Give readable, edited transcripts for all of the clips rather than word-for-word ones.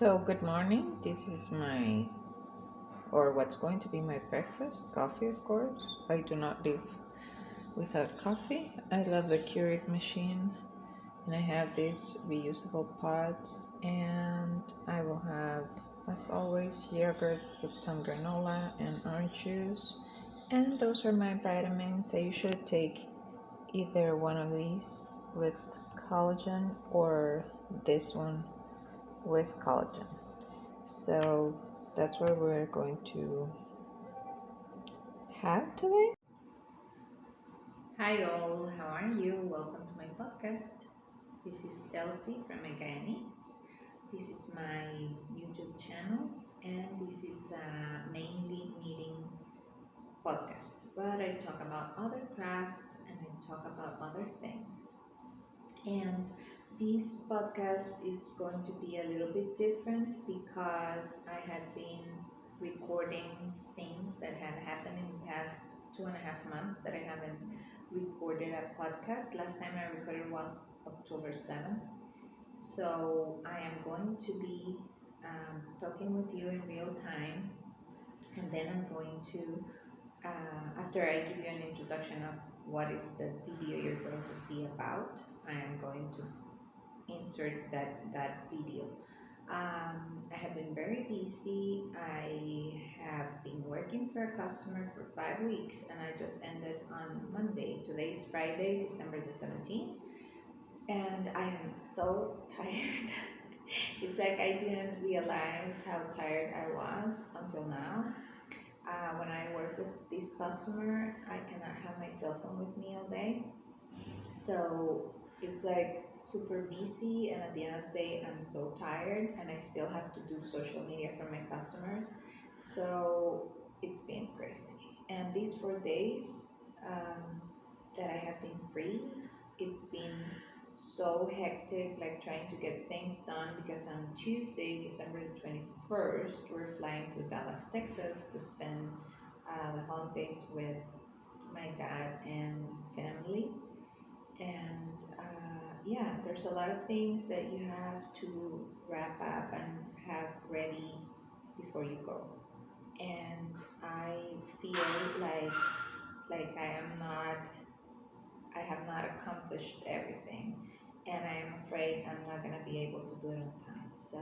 So, good morning. This is what's going to be my breakfast. Coffee, of course. I do not live without coffee. I love the Keurig machine, and I have these reusable pods, and I will have, as always, yogurt with some granola and orange juice. And those are my vitamins. I usually take either one of these with collagen or this one with collagen. So that's what we're going to have today. Hi all, how are you? Welcome to my podcast. This is Elsie from IGAIA. This is my YouTube channel, and this is a mainly knitting podcast. But I talk about other crafts and I talk about other things. And this podcast is going to be a little bit different because I had been recording things that had happened in the past 2.5 months that I haven't recorded a podcast. Last time I recorded was October 7th. So I am going to be talking with you in real time, and then I'm going to, after I give you an introduction of what is the video you're going to see about, I am going to insert that video. I have been very busy. I have been working for a customer for 5 weeks, and I just ended on Monday. Today is Friday, December the 17th, and I am so tired. It's like I didn't realize how tired I was until now. When I work with this customer, I cannot have my cell phone with me all day. So it's like super busy, and at the end of the day, I'm so tired, and I still have to do social media for my customers. So it's been crazy. And these 4 days that I have been free, it's been so hectic, like trying to get things done because on Tuesday, December the 21st, we're flying to Dallas, Texas to spend the holidays with my dad and family. And yeah, there's a lot of things that you have to wrap up and have ready before you go. And I feel like I have not accomplished everything, and I am afraid I'm not gonna be able to do it on time. So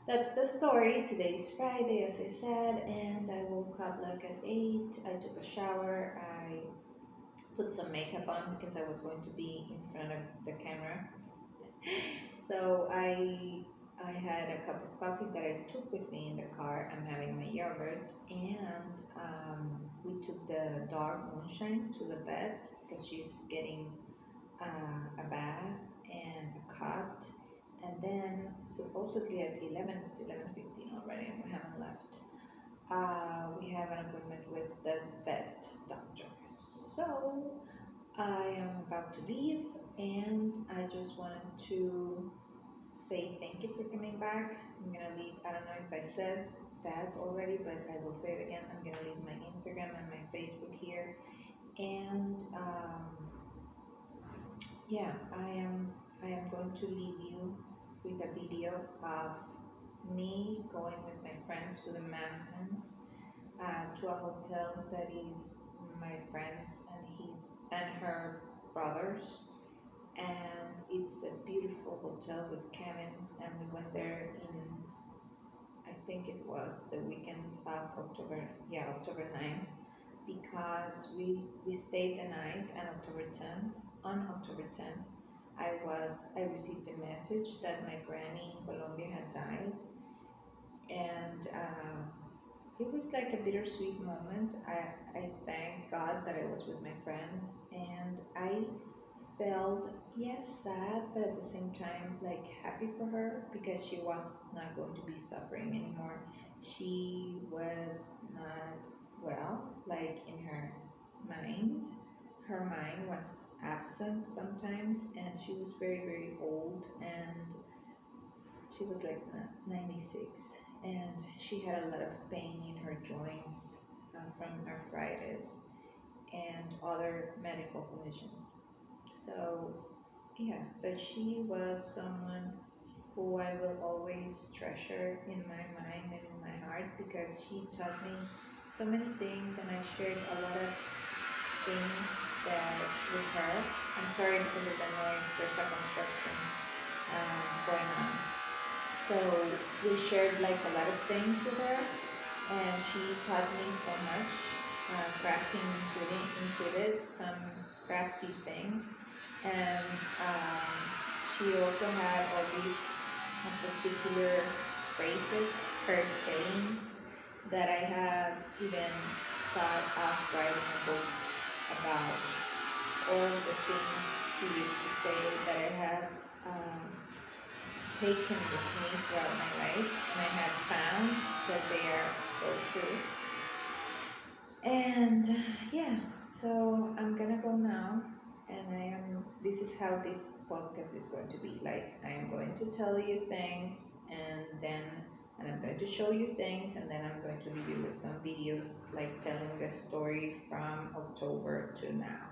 that's the story. Today is Friday, as I said, and I woke up like at 8. I took a shower. I put some makeup on because I was going to be in front of the camera. So I had a cup of coffee that I took with me in the car. I'm having my yogurt, and we took the dog Moonshine to the vet because she's getting a bath and a cut. And then supposedly at 11, it's 11:15 already, and we haven't left. We have an appointment with the vet doctor. So I am about to leave, and I just wanted to say thank you for coming back. I'm gonna leave. I don't know if I said that already, but I will say it again. I'm gonna leave my Instagram and my Facebook here, and yeah, I am going to leave you with a video of me going with my friends to the mountains, to a hotel that is my friends and her brothers, and it's a beautiful hotel with cabins, and we went there in, I think it was the weekend of October 9th, because we stayed the night on October 10th. I received a message that my granny in Colombia had died, and it was like a bittersweet moment. I thank God that I was with my friends, and I felt, yes, sad, but at the same time, like happy for her because she was not going to be suffering anymore. She was not well, like in her mind. Her mind was absent sometimes, and she was very, very old, and she was like 96, and she had a lot of pain in her joints from arthritis and other medical conditions. So, yeah, but she was someone. who I will always treasure in my mind and in my heart because she taught me so many things and I shared a lot of things that with her. I'm sorry because of the noise, there's a construction going on. So we shared like a lot of things with her and she taught me so much, crafting included some crafty things, and she also had all these particular phrases, her sayings that I have even thought of writing a book about all the things she used to say that I have taken with me throughout my life, and I have found that they are so true. And yeah, so I'm gonna go now, and this is how this podcast is going to be. Like, I am going to tell you things, and I'm going to show you things, and then I'm going to leave you with some videos, like telling the story from October to now.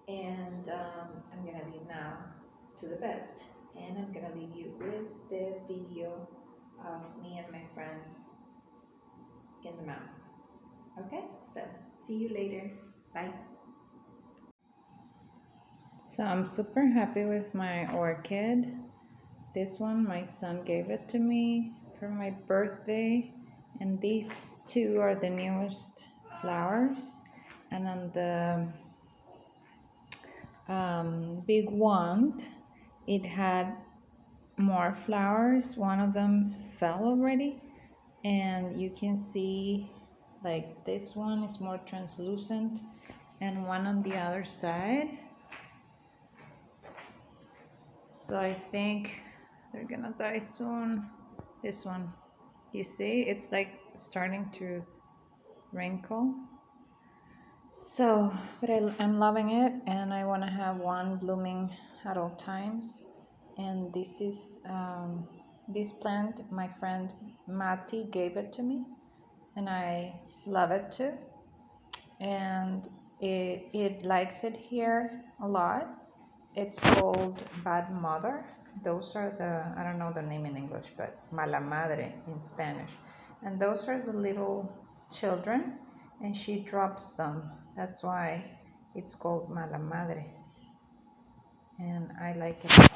And I'm gonna leave now to the bed, and I'm gonna leave you with the video of me and my friends in the mountains. Okay, so see you later. Bye. So I'm super happy with my orchid. This one, my son gave it to me for my birthday, and these two are the newest flowers. And on the big one, it had more flowers. One of them fell already, and you can see like this one is more translucent, and one on the other side. So I think they're gonna die soon. This one, you see, it's like starting to wrinkle. So, but I'm loving it, and I want to have one blooming at all times. And this is this plant, my friend Mati gave it to me, and I love it too. And it likes it here a lot. It's called Bad Mother. Those are the, I don't know the name in English, but Mala Madre in Spanish. And those are the little children, and she drops them. That's why it's called Mala Madre. And I like it a lot.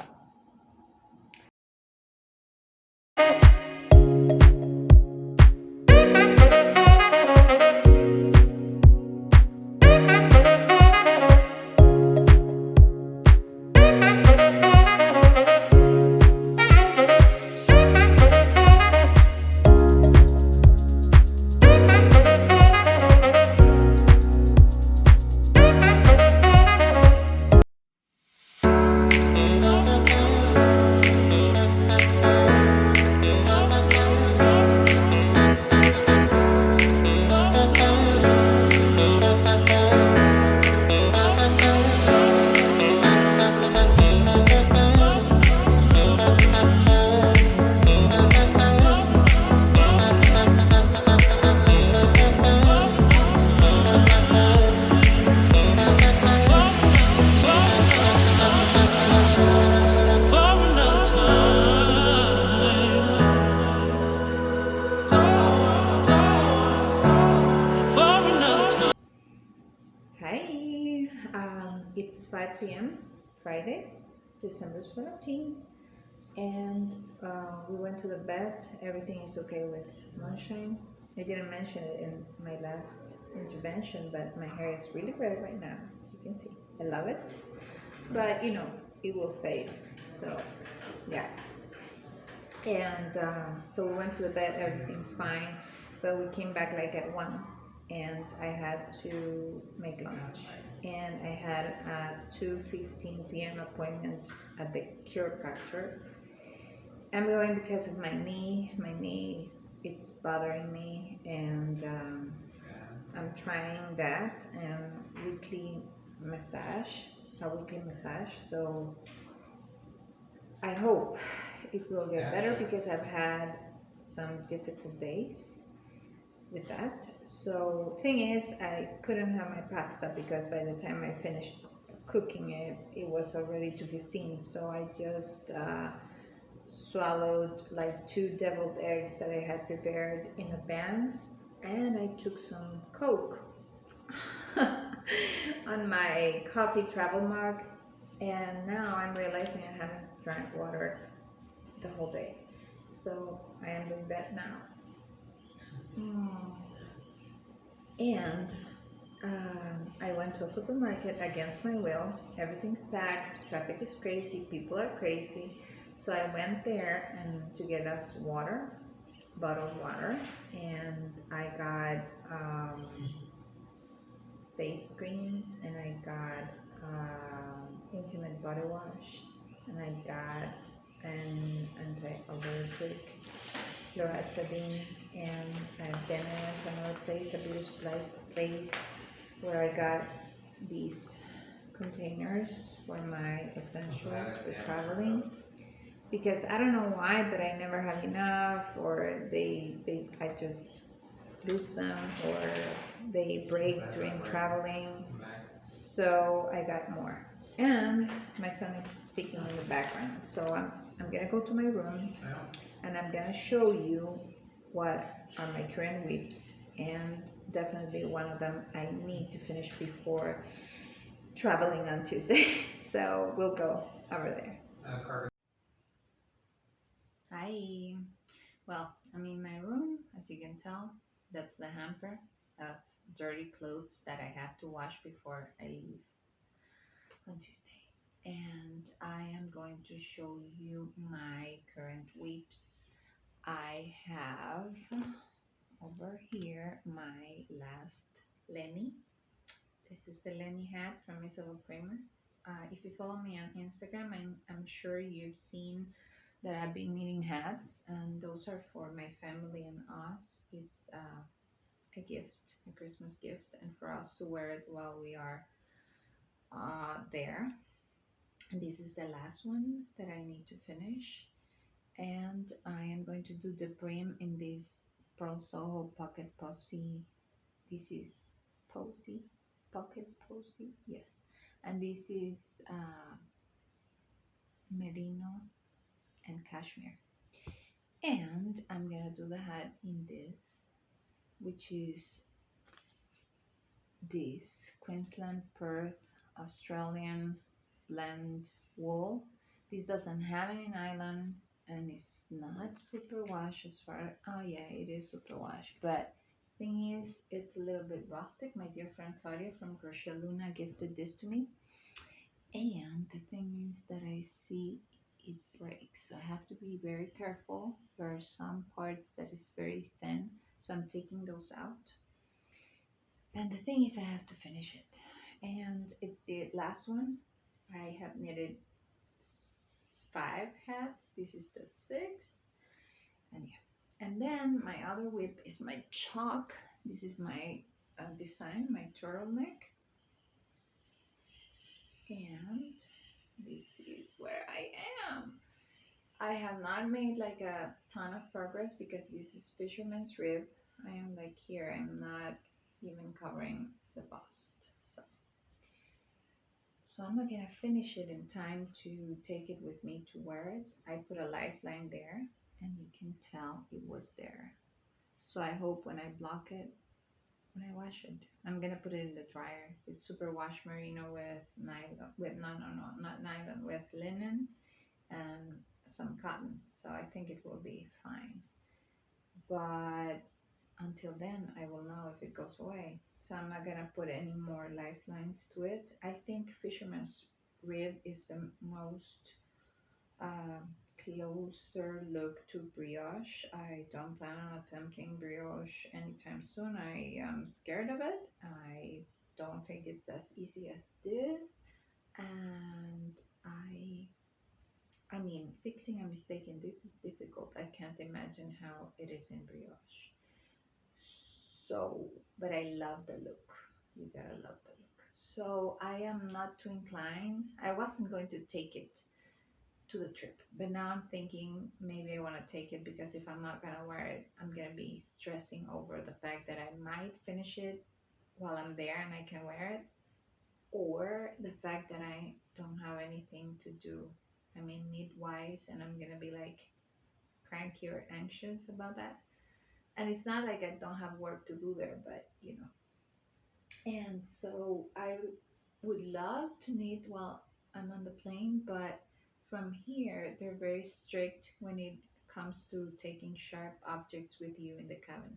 Hi, it's 5 p.m. Friday, December 17th, and we went to the bed. Everything is okay with Moonshine. I didn't mention it in my last intervention, but my hair is really red right now, as you can see. I love it, but you know, it will fade. So, yeah. And so we went to the bed, everything's fine, but we came back like at 1, and I had to make lunch, and I had a 2:15 p.m. appointment at the chiropractor. I'm going because of my knee. My knee, it's bothering me, and I'm trying that and a weekly massage. So I hope it will get better because I've had some difficult days with that. So thing is, I couldn't have my pasta because by the time I finished cooking it, it was already 2:15. So I just swallowed like 2 deviled eggs that I had prepared in advance, and I took some Coke on my coffee travel mug, and now I'm realizing I haven't drank water the whole day. So I am in bed now. And I went to a supermarket against my will. Everything's packed, traffic is crazy, people are crazy. So I went there and to get us water, bottled water, and I got face cream, and I got intimate body wash, and I got an anti-allergic loratadine, and I've been in another place, a beauty supplies place, where I got these containers for my essentials for traveling, because I don't know why, but I never have enough, or I just lose them, or they break during traveling. So I got more. And my son is speaking in the background. So I'm gonna go to my room and I'm gonna show you what are my current whips, and definitely one of them I need to finish before traveling on Tuesday. So we'll go over there. Hi. Well, I'm in my room, as you can tell. That's the hamper of dirty clothes that I have to wash before I leave on Tuesday. And I am going to show you my current whips. I have over here my last Lenny. This is the Lenny hat from Isabel Kramer. If you follow me on Instagram, I'm sure you've seen that I've been knitting hats, and those are for my family and us. It's a gift, a Christmas gift, and for us to wear it while we are there. And this is the last one that I need to finish, and I am going to do the brim in this Pearl Soho Pocket Posy. This is Posy, Pocket Posy, yes. And this is uh, merino and cashmere. And I'm gonna do the hat in this, which is this Queensland Perth Australian blend wool. This doesn't have any nylon, and it's not super wash as far. Oh yeah, it is super wash, but thing is, it's a little bit rustic. My dear friend Claudia from Crochet Luna gifted this to me, and the thing is that I see it breaks, so I have to be very careful. There are some parts that is very thin, so I'm taking those out. And the thing is, I have to finish it, and it's the last one. I have knitted 5 hats. This is the sixth, and yeah. And then my other whip is my chalk. This is my design, my turtleneck, and this is where I am. I have not made like a ton of progress because this is fisherman's rib. I am like here, I'm not even covering the bust. So, so I'm not gonna finish it in time to take it with me to wear it. I put a lifeline there and you can tell it was there. So I hope when I block it, when I wash it, I'm gonna put it in the dryer. It's super wash merino with nylon, with no, not nylon, with linen and some cotton. So I think it will be fine. But until then, I will know if it goes away. So I'm not gonna put any more lifelines to it. I think fisherman's rib is the most uh, closer look to brioche. I don't plan on attempting brioche anytime soon. I am scared of it. I don't think it's as easy as this, and I mean, fixing a mistake in this is difficult. I can't imagine how it is in brioche. So, but I love the look. You gotta love the look. So I am not too inclined. I wasn't going to take it to the trip, but now I'm thinking maybe I want to take it, because if I'm not gonna wear it, I'm gonna be stressing over the fact that I might finish it while I'm there and I can wear it, or the fact that I don't have anything to do. I mean, need wise, and I'm gonna be like cranky or anxious about that. And it's not like I don't have work to do there, but and so I would love to knit while I'm on the plane, but from here they're very strict when it comes to taking sharp objects with you in the cabin.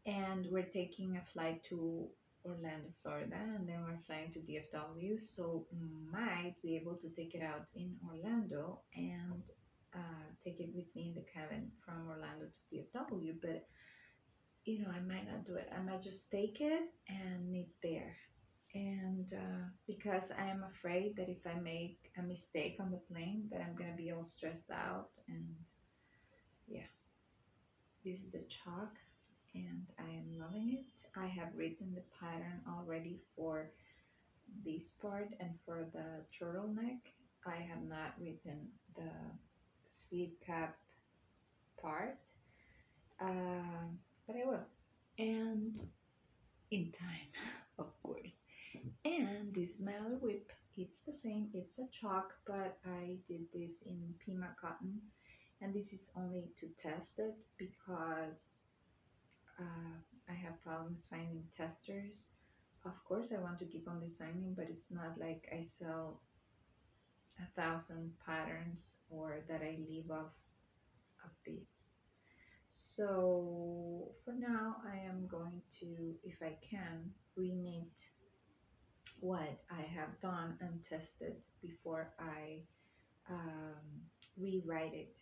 And we're taking a flight to Orlando, Florida, and then we're flying to DFW. So might be able to take it out in Orlando and take it with me in the cabin from Orlando to DFW. But I might not do it. I might just take it and knit there. And because I am afraid that if I make a mistake on the plane, that I'm gonna be all stressed out. And yeah, this is the chalk, and I am loving it. I have written the pattern already for this part and for the turtleneck. I have not written the sleeve cap part, but I will. And in time, of course. And this is my other whip. It's the same, it's a chalk, but I did this in Pima cotton. And this is only to test it because I have problems finding testers. Of course, I want to keep on designing, but it's not like I sell 1,000 patterns or that I live off of this. So for now, I am going to, if I can, reknit what I have done and tested before I rewrite it.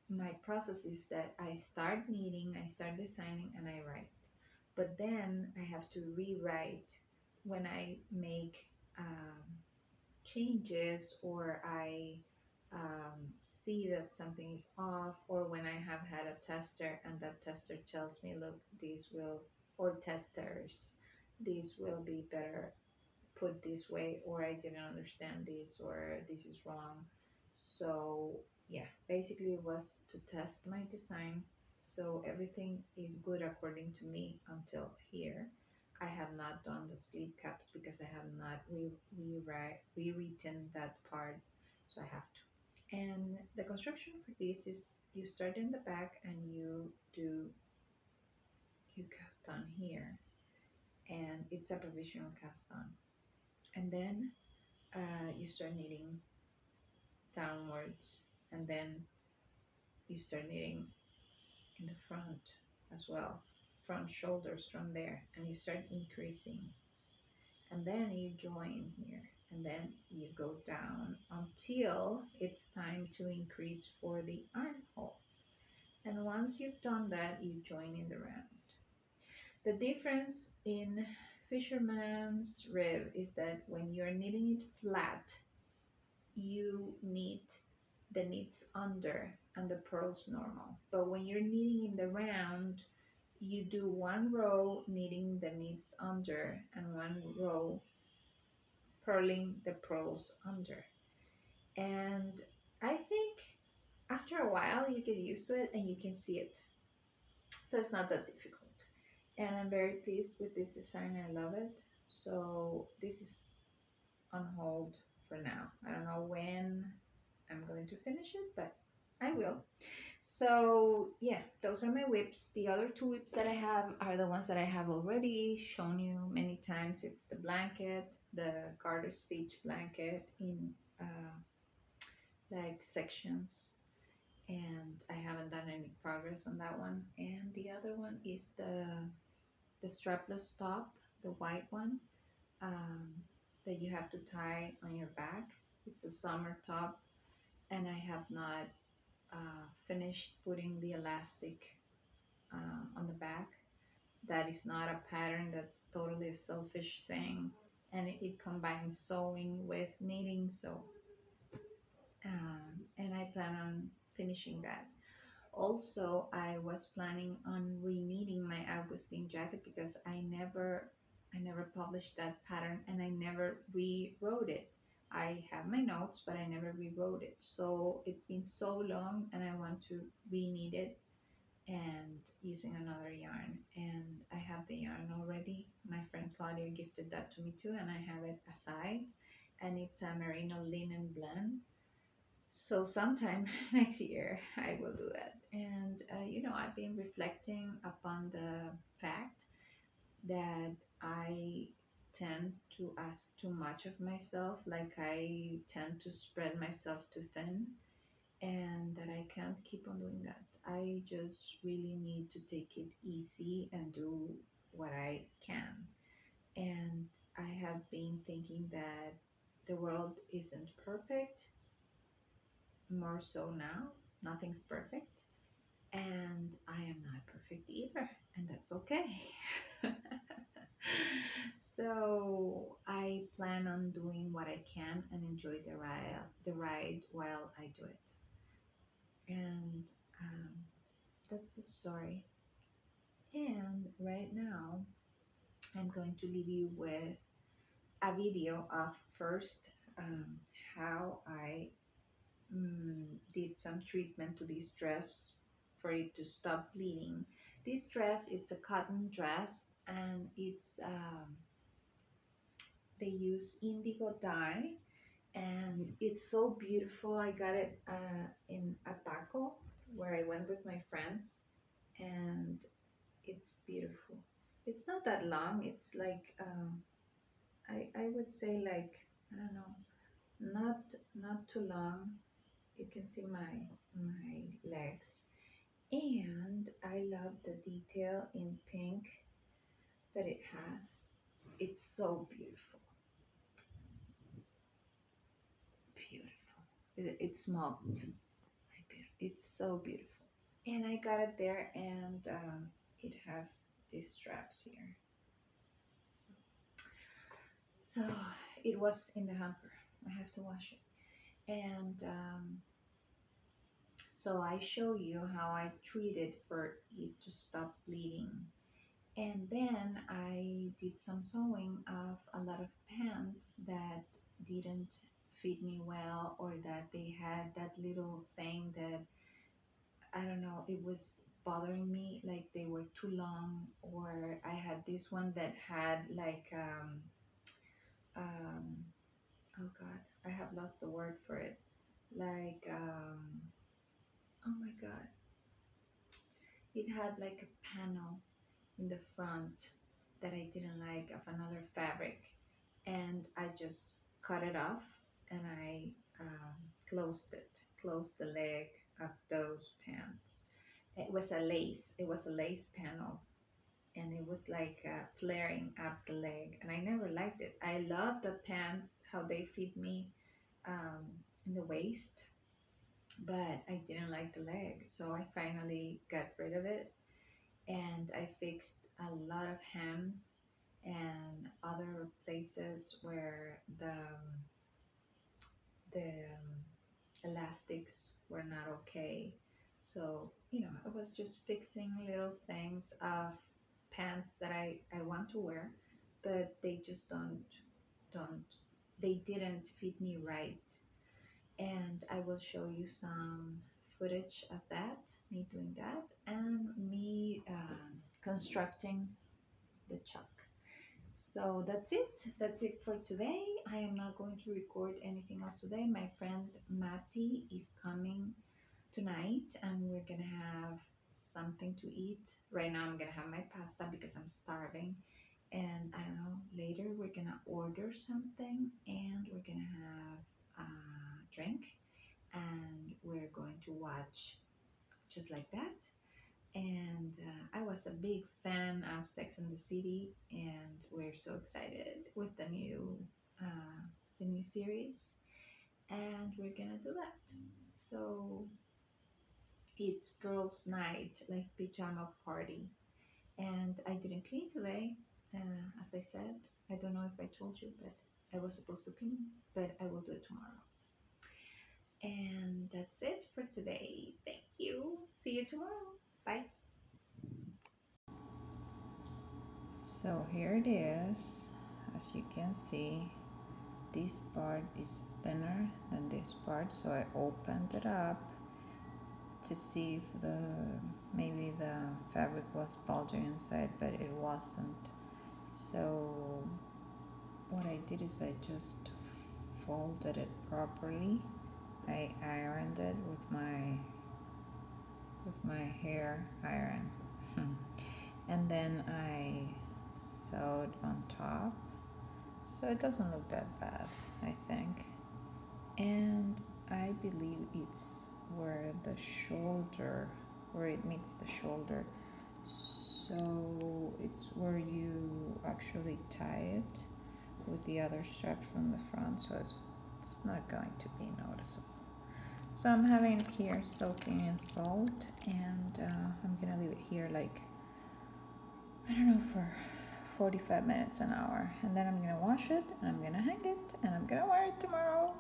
My process is that I start knitting, I start designing, and I write. But then I have to rewrite when I make um, changes, or I um, see that something is off, or when I have had a tester and that tester tells me, look, this will, or testers, this will be better put this way, or I didn't understand this, or this is wrong. So yeah, basically it was to test my design. So everything is good according to me until here. I have not done the sleeve caps because I have not rewritten that part, so I have to. And the construction for this is you start in the back and you cast on here, and it's a provisional cast on, and then you start knitting downwards, and then you start knitting in the front as well, front shoulders from there, and you start increasing, and then you join here, and then you go down until it's time to increase for the armhole. And once you've done that, you join in the round. The difference in fisherman's rib is that when you're knitting it flat, you knit the knits under and the purls normal. But when you're knitting in the round, you do one row knitting the knits under and one row purling the purls under. And I think after a while you get used to it and you can see it. So it's not that difficult. And I'm very pleased with this design. I love it. So this is on hold for now. I don't know when I'm going to finish it, but I will. So yeah, those are my whips. The other two whips that I have are the ones that I have already shown you many times. It's the blanket, the garter stitch blanket in like sections, and I haven't done any progress on that one. And the other one is the strapless top, the white one, um, that you have to tie on your back. It's a summer top, and I have not finished putting the elastic on the back. That is not a pattern, that's totally a selfish thing, and it combines sewing with knitting. So and I plan on finishing that. Also, I was planning on reknitting my Augustine jacket because I never published that pattern and I never rewrote it. I have my notes, but I never rewrote it. So it's been so long and I want to reknit it and using another yarn. And I have the yarn already. My friend Claudia gifted that to me too, and I have it aside. And it's a merino linen blend. So sometime next year I will do that. And I've been reflecting upon the fact that I tend to ask too much of myself, like I tend to spread myself too thin, and that I can't keep on doing that. I just really need to take it easy and do what I can. And I have been thinking that the world isn't perfect, more so now. Nothing's perfect. And I am not perfect either, and that's okay. So I plan on doing what I can and enjoy the ride while I do it. And um, that's the story. And right now, I'm going to leave you with a video of first um, how I did some treatment to this dress for it to stop bleeding. This dress, it's a cotton dress, and they use indigo dye, and it's so beautiful. I got it in a taco where I went with my friends, and it's beautiful. It's not that long. It's like I would say like I don't know, not too long. You can see my legs, and I love the detail in pink that it has. It's so beautiful, beautiful. It's smoked. It's so beautiful, and I got it there, and it has these straps here. So it was in the hamper. I have to wash it, and so I show you how I treated for it to stop bleeding. And then I did some sewing of a lot of pants that didn't fit me well, or that they had that little thing that I don't know, it was bothering me, like they were too long, or I had this one that had like um oh god, I have lost the word for it. Like oh my god, it had like a panel in the front that I didn't like of another fabric, and I just cut it off, and I um, closed the leg of those pants. It was a lace. It was a lace panel, and it was like flaring up the leg, and I never liked it. I love the pants how they fit me um, in the waist, but I didn't like the leg, so I finally got rid of it, and I fixed a lot of hems and other places where the elastics were not okay. So, I was just fixing little things of pants that I want to wear, but they just don't they didn't fit me right. And I will show you some footage of that, me doing that, and me constructing the chuck. So that's it. That's it for today. I am not going to record anything else today. My friend Matty is coming tonight, and we're gonna have something to eat. Right now, I'm gonna have my pasta because I'm starving. And I don't know, later we're gonna order something, and we're gonna have a drink, and we're going to watch just like that. And I was a big fan of Sex and the City, and we're so excited with uh, the new series, and we're gonna do that. So it's girls' night, like pajama party, and I didn't clean today, as I said. I don't know if I told you, but I was supposed to clean, but I will do it tomorrow. And that's it for today. Thank you. See you tomorrow. Bye. So here it is. As you can see, this part is thinner than this part, so I opened it up to see if maybe the fabric was bulging inside, but it wasn't. So what I did is I just folded it properly I ironed it with my hair iron. And then I sewed on top, so it doesn't look that bad, I think. And I believe it's where it meets the shoulder. So it's where you actually tie it with the other strap from the front, so it's not going to be noticeable. So I'm having it here soaking in salt, and I'm gonna leave it here like, I don't know, for 45 minutes, an hour, and then I'm gonna wash it and I'm gonna hang it and I'm gonna wear it tomorrow.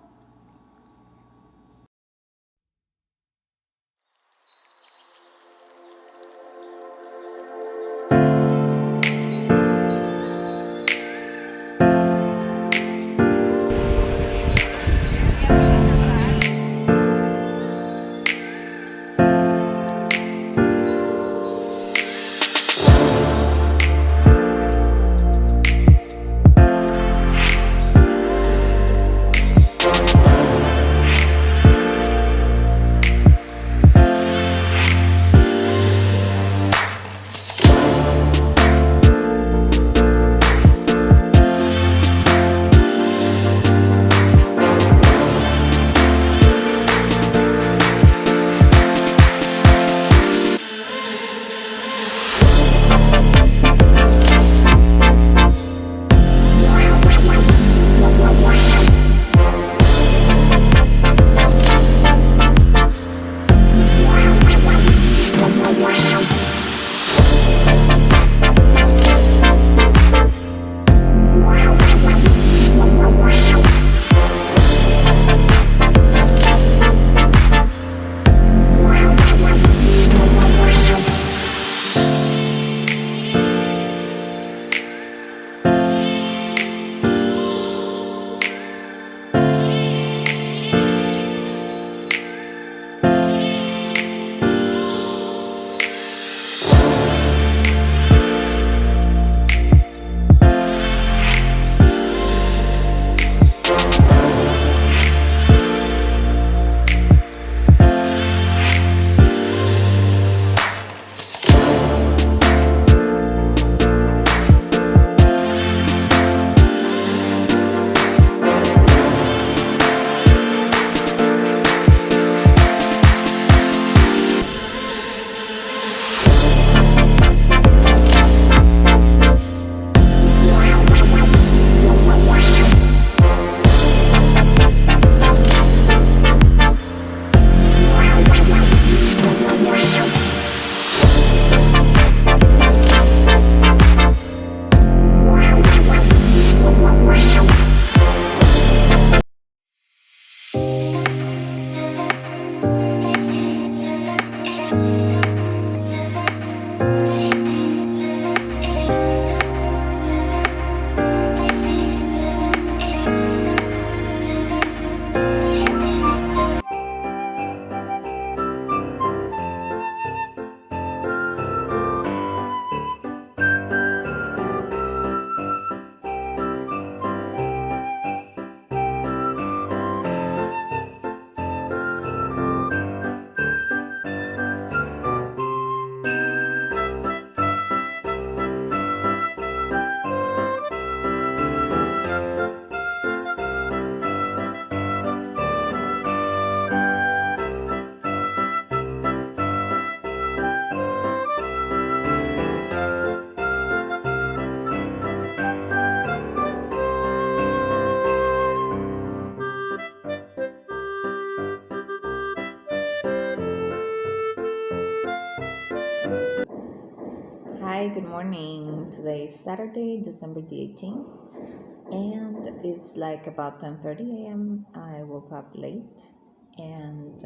Hi, good morning. Today is Saturday, December the 18th, and it's like about 10:30 a.m. I woke up late, and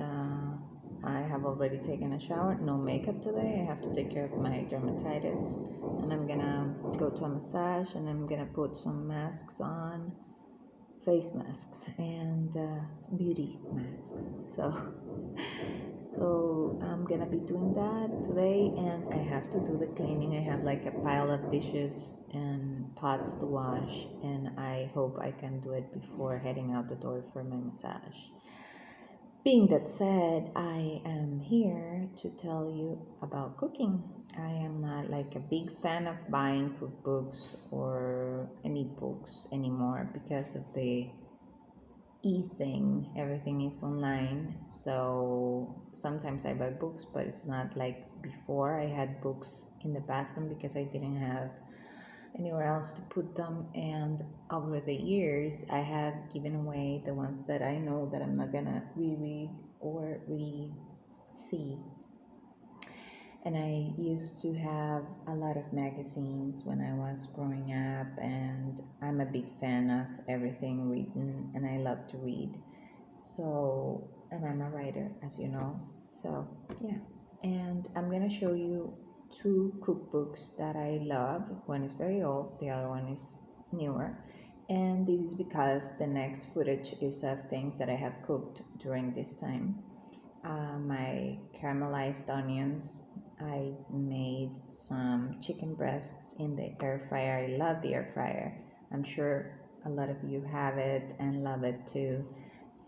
I have already taken a shower. No makeup today. I have to take care of my dermatitis, and I'm gonna go to a massage, and I'm gonna put some masks on, face masks and beauty masks. So I'm gonna be doing that today, and I have to do the cleaning. I have like a pile of dishes and pots to wash, and I hope I can do it before heading out the door for my massage. Being that said, I am here to tell you about cooking. I am not like a big fan of buying cookbooks or any books anymore because of the e-thing. Everything is online. So sometimes I buy books, but it's not like before. I had books in the bathroom because I didn't have anywhere else to put them, and over the years I have given away the ones that I know that I'm not gonna reread or re-see. And I used to have a lot of magazines when I was growing up, and I'm a big fan of everything written, and I love to read. So, and I'm a writer, as you know. So, yeah. And I'm gonna show you two cookbooks that I love. One is very old, the other one is newer. And this is because the next footage is of things that I have cooked during this time. My caramelized onions. I made some chicken breasts in the air fryer. I love the air fryer. I'm sure a lot of you have it and love it too.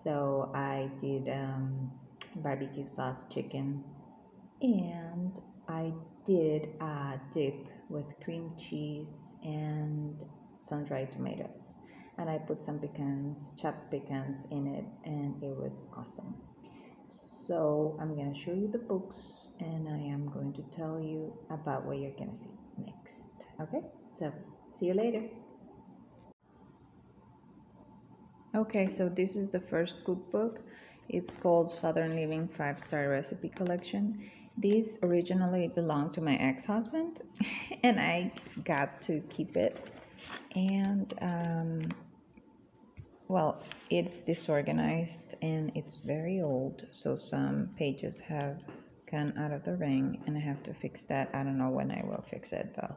So I did barbecue sauce chicken, and I did a dip with cream cheese and sun-dried tomatoes. And I put some pecans, chopped pecans in it, and it was awesome. So I'm going to show you the books, and I am going to tell you about what you're going to see next. Okay? So see you later. Okay, so this is the first cookbook. It's called Southern Living 5-Star Recipe Collection. This originally belonged to my ex-husband, and I got to keep it. And well, it's disorganized and it's very old, so some pages have gone out of the ring, and I have to fix that. I don't know when I will fix it though.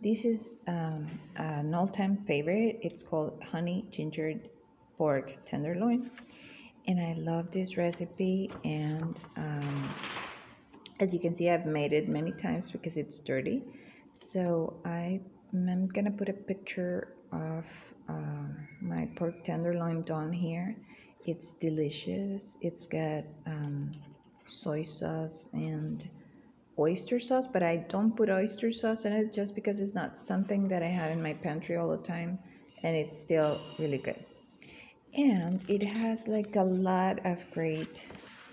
This is an all-time favorite. It's called honey gingered pork tenderloin, and I love this recipe. And as you can see, I've made it many times because it's dirty. So I'm gonna put a picture of my pork tenderloin down here. It's delicious. It's got soy sauce and oyster sauce, but I don't put oyster sauce in it just because it's not something that I have in my pantry all the time, and it's still really good. And it has like a lot of great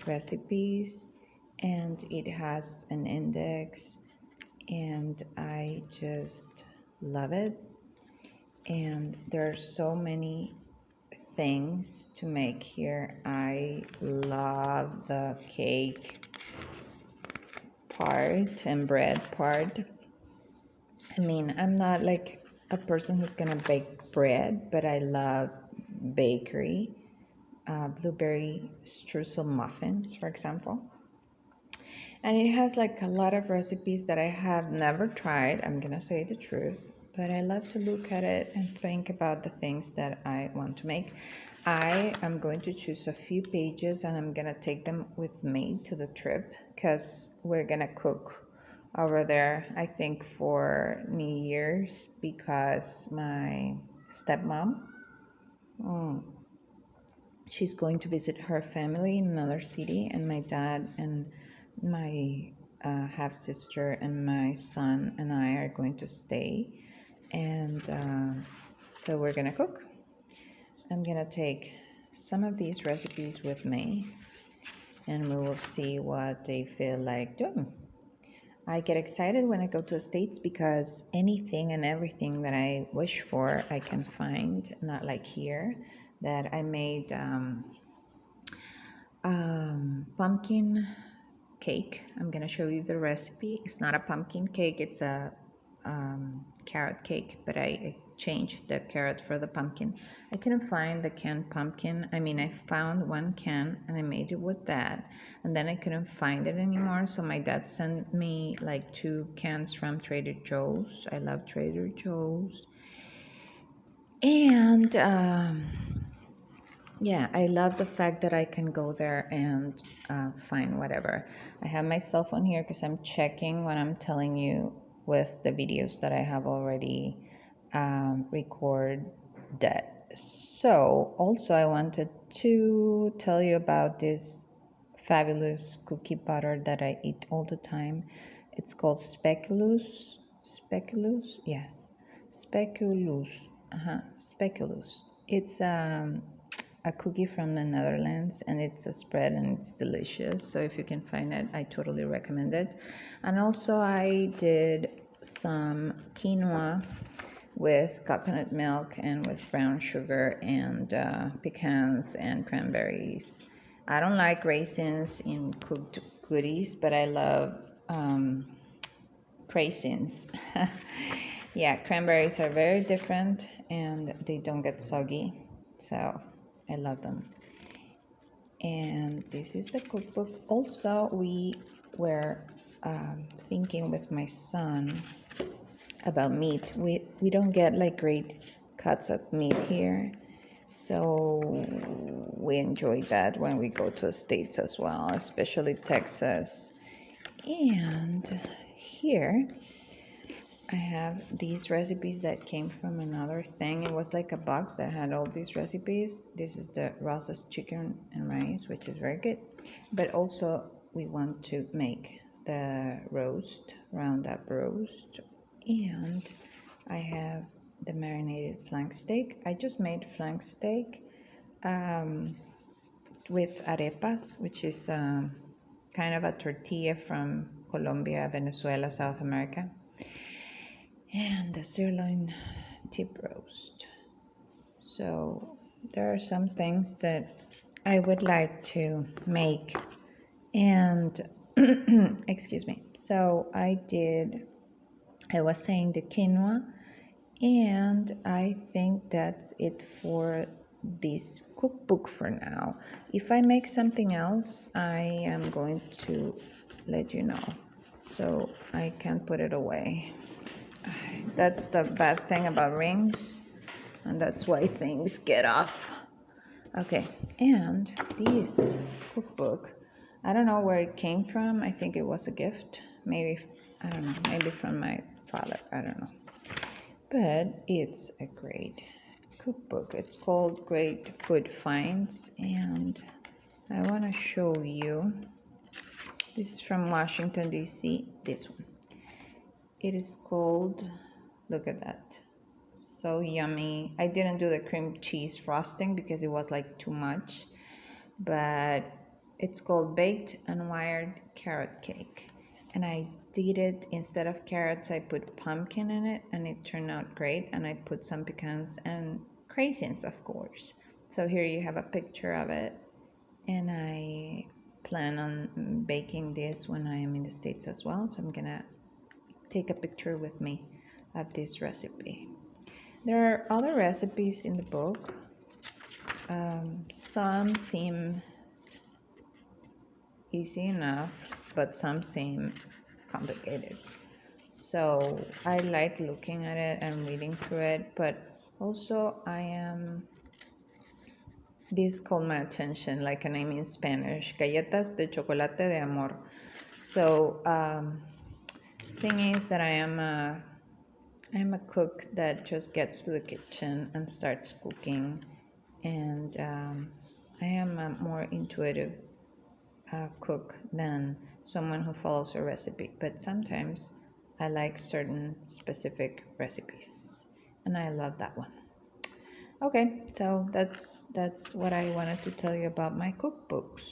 recipes, and it has an index, and I just love it. And there are so many things to make here. I love the cake part and bread part. I mean, I'm not like a person who's gonna bake bread, but I love bakery. Blueberry streusel muffins, for example. And it has like a lot of recipes that I have never tried, I'm gonna say the truth, but I love to look at it and think about the things that I want to make. I am going to choose a few pages and I'm gonna take them with me to the trip because we're gonna cook over there, I think, for New Year's, because my stepmom, she's going to visit her family in another city, and my dad and my half sister and my son and I are going to stay, and so we're gonna cook. I'm gonna take some of these recipes with me, and we will see what they feel like doing. I get excited when I go to the States because anything and everything that I wish for I can find, not like here that I made pumpkin cake. I'm gonna show you the recipe. It's not a pumpkin cake, it's a carrot cake, but I changed the carrot for the pumpkin. I couldn't find the canned pumpkin. I mean, I found one can and I made it with that, and then I couldn't find it anymore, so my dad sent me like 2 cans from Trader Joe's. I love Trader Joe's. And yeah, I love the fact that I can go there and find whatever. I have my cell phone here because I'm checking what I'm telling you with the videos that I have already recorded. So also I wanted to tell you about this fabulous cookie butter that I eat all the time. It's called speculus. Speculus? Yes. Speculus. Speculus. It's a cookie from the Netherlands, and it's a spread and it's delicious. So if you can find it, I totally recommend it. And also I did some quinoa with coconut milk and with brown sugar and pecans and cranberries. I don't like raisins in cooked goodies, but I love raisins. Yeah, cranberries are very different and they don't get soggy, so I love them. And this is the cookbook. Also, we were thinking with my son about meat. We don't get like great cuts of meat here, so we enjoy that when we go to the States as well, especially Texas. And here I have these recipes that came from another thing. It was like a box that had all these recipes. This is the Rosa's chicken and rice, which is very good. But also we want to make the roast, roundup roast. And I have the marinated flank steak. I just made flank steak with arepas, which is kind of a tortilla from Colombia, Venezuela, South America. And the sirloin tip roast. So there are some things that I would like to make. And excuse me. So I was saying the quinoa, and I think that's it for this cookbook for now. If I make something else, I am going to let you know, so I can put it away. That's the bad thing about rings, and that's why things get off. Okay, and this cookbook, I don't know where it came from. I think it was a gift, maybe, I don't know, maybe from my father, I don't know. But it's a great cookbook. It's called Great Food Finds, and I want to show you. This is from Washington, D.C., this one. It is called, look at that, so yummy. I didn't do the cream cheese frosting because it was like too much, but it's called Baked Unwired Carrot Cake. And I did it, instead of carrots, I put pumpkin in it, and it turned out great. And I put some pecans and craisins, of course. So here you have a picture of it, and I plan on baking this when I am in the States as well. So I'm gonna take a picture with me of this recipe. There are other recipes in the book. Some seem easy enough, but some seem complicated. So I like looking at it and reading through it, but also this caught my attention, like a name in Spanish, galletas de chocolate de amor. So thing is that I am a cook that just gets to the kitchen and starts cooking, and I am a more intuitive cook than someone who follows a recipe, but sometimes I like certain specific recipes, and I love that one. Okay, so that's what I wanted to tell you about my cookbooks.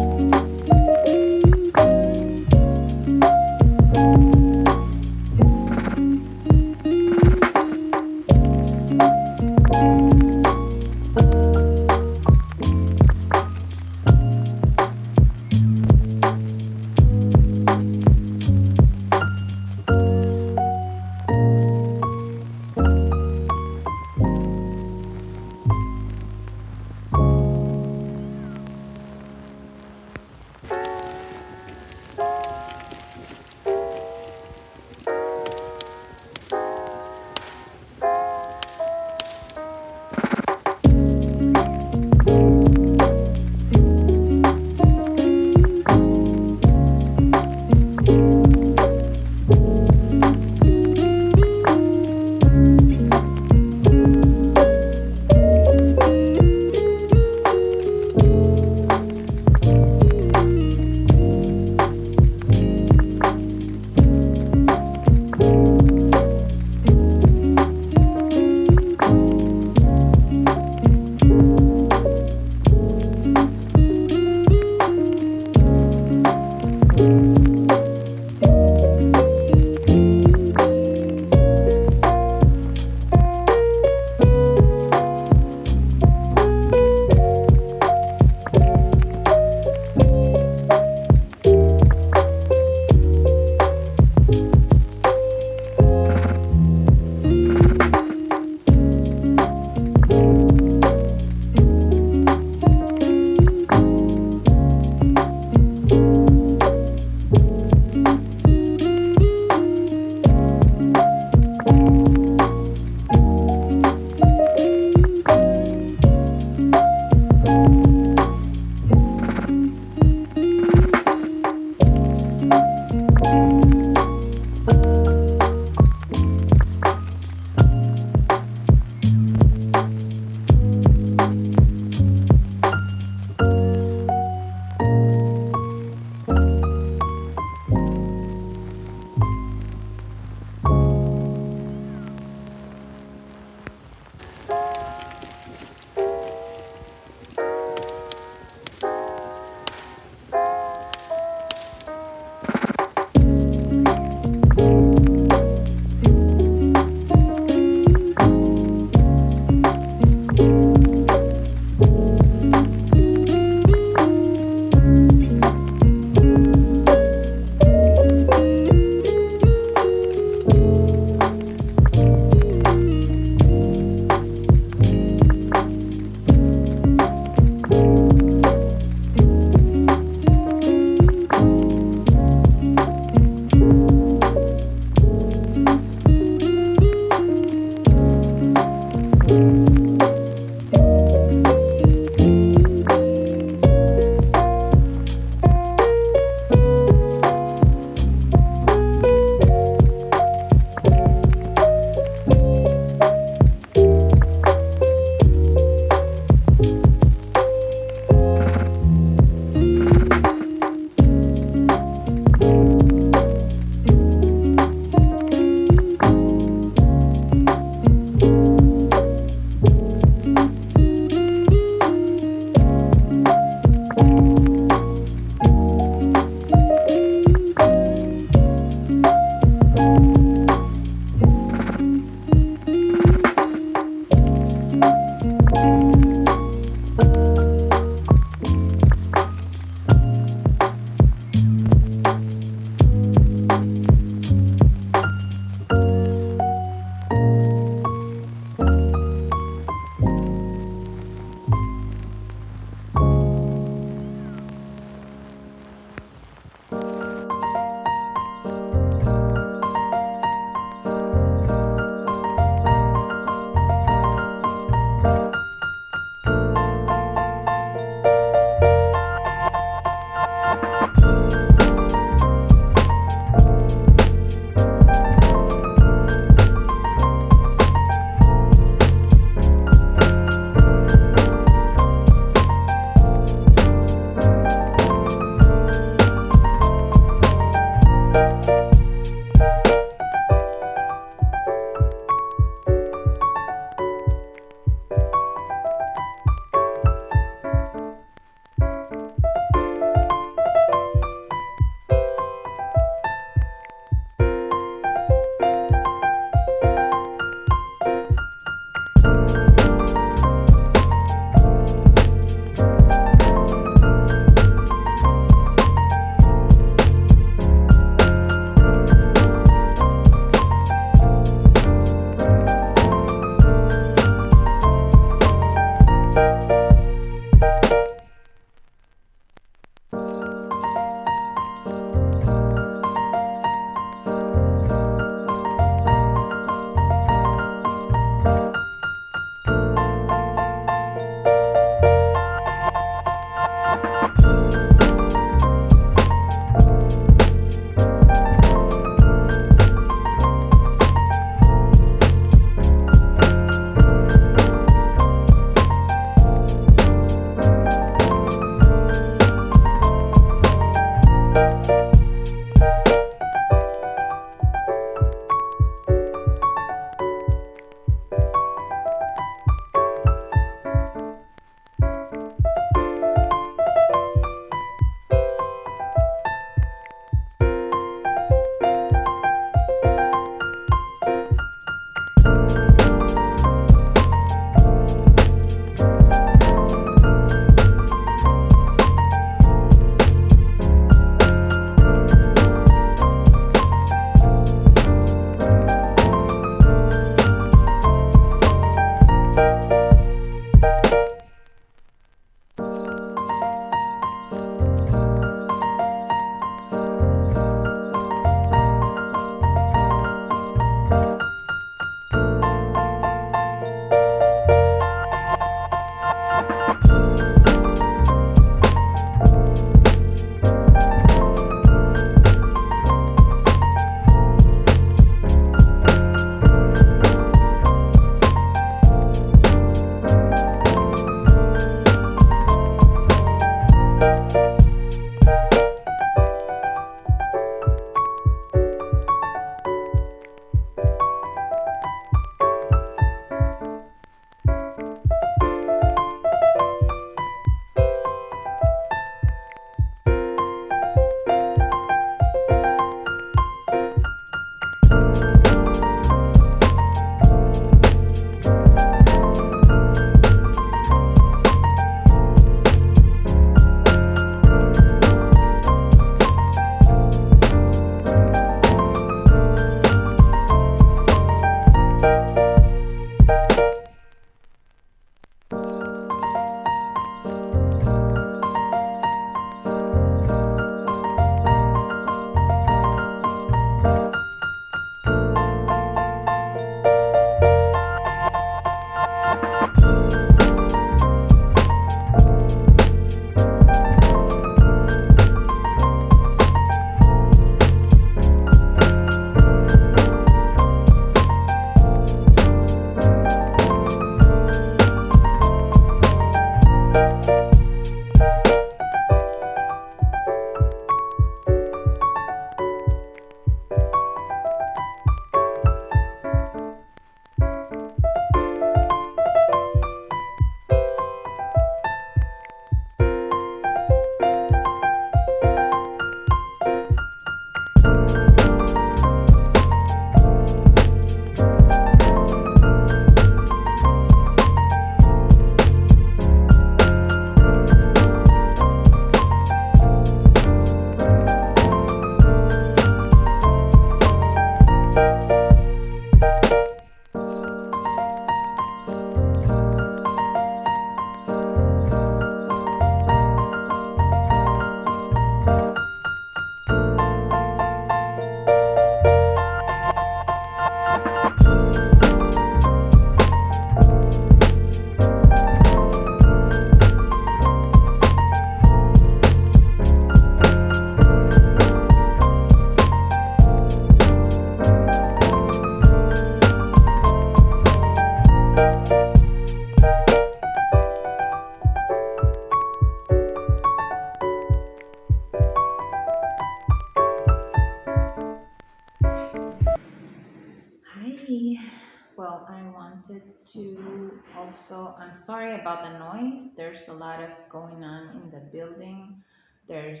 to also, I'm sorry about the noise. There's a lot of going on in the building. There's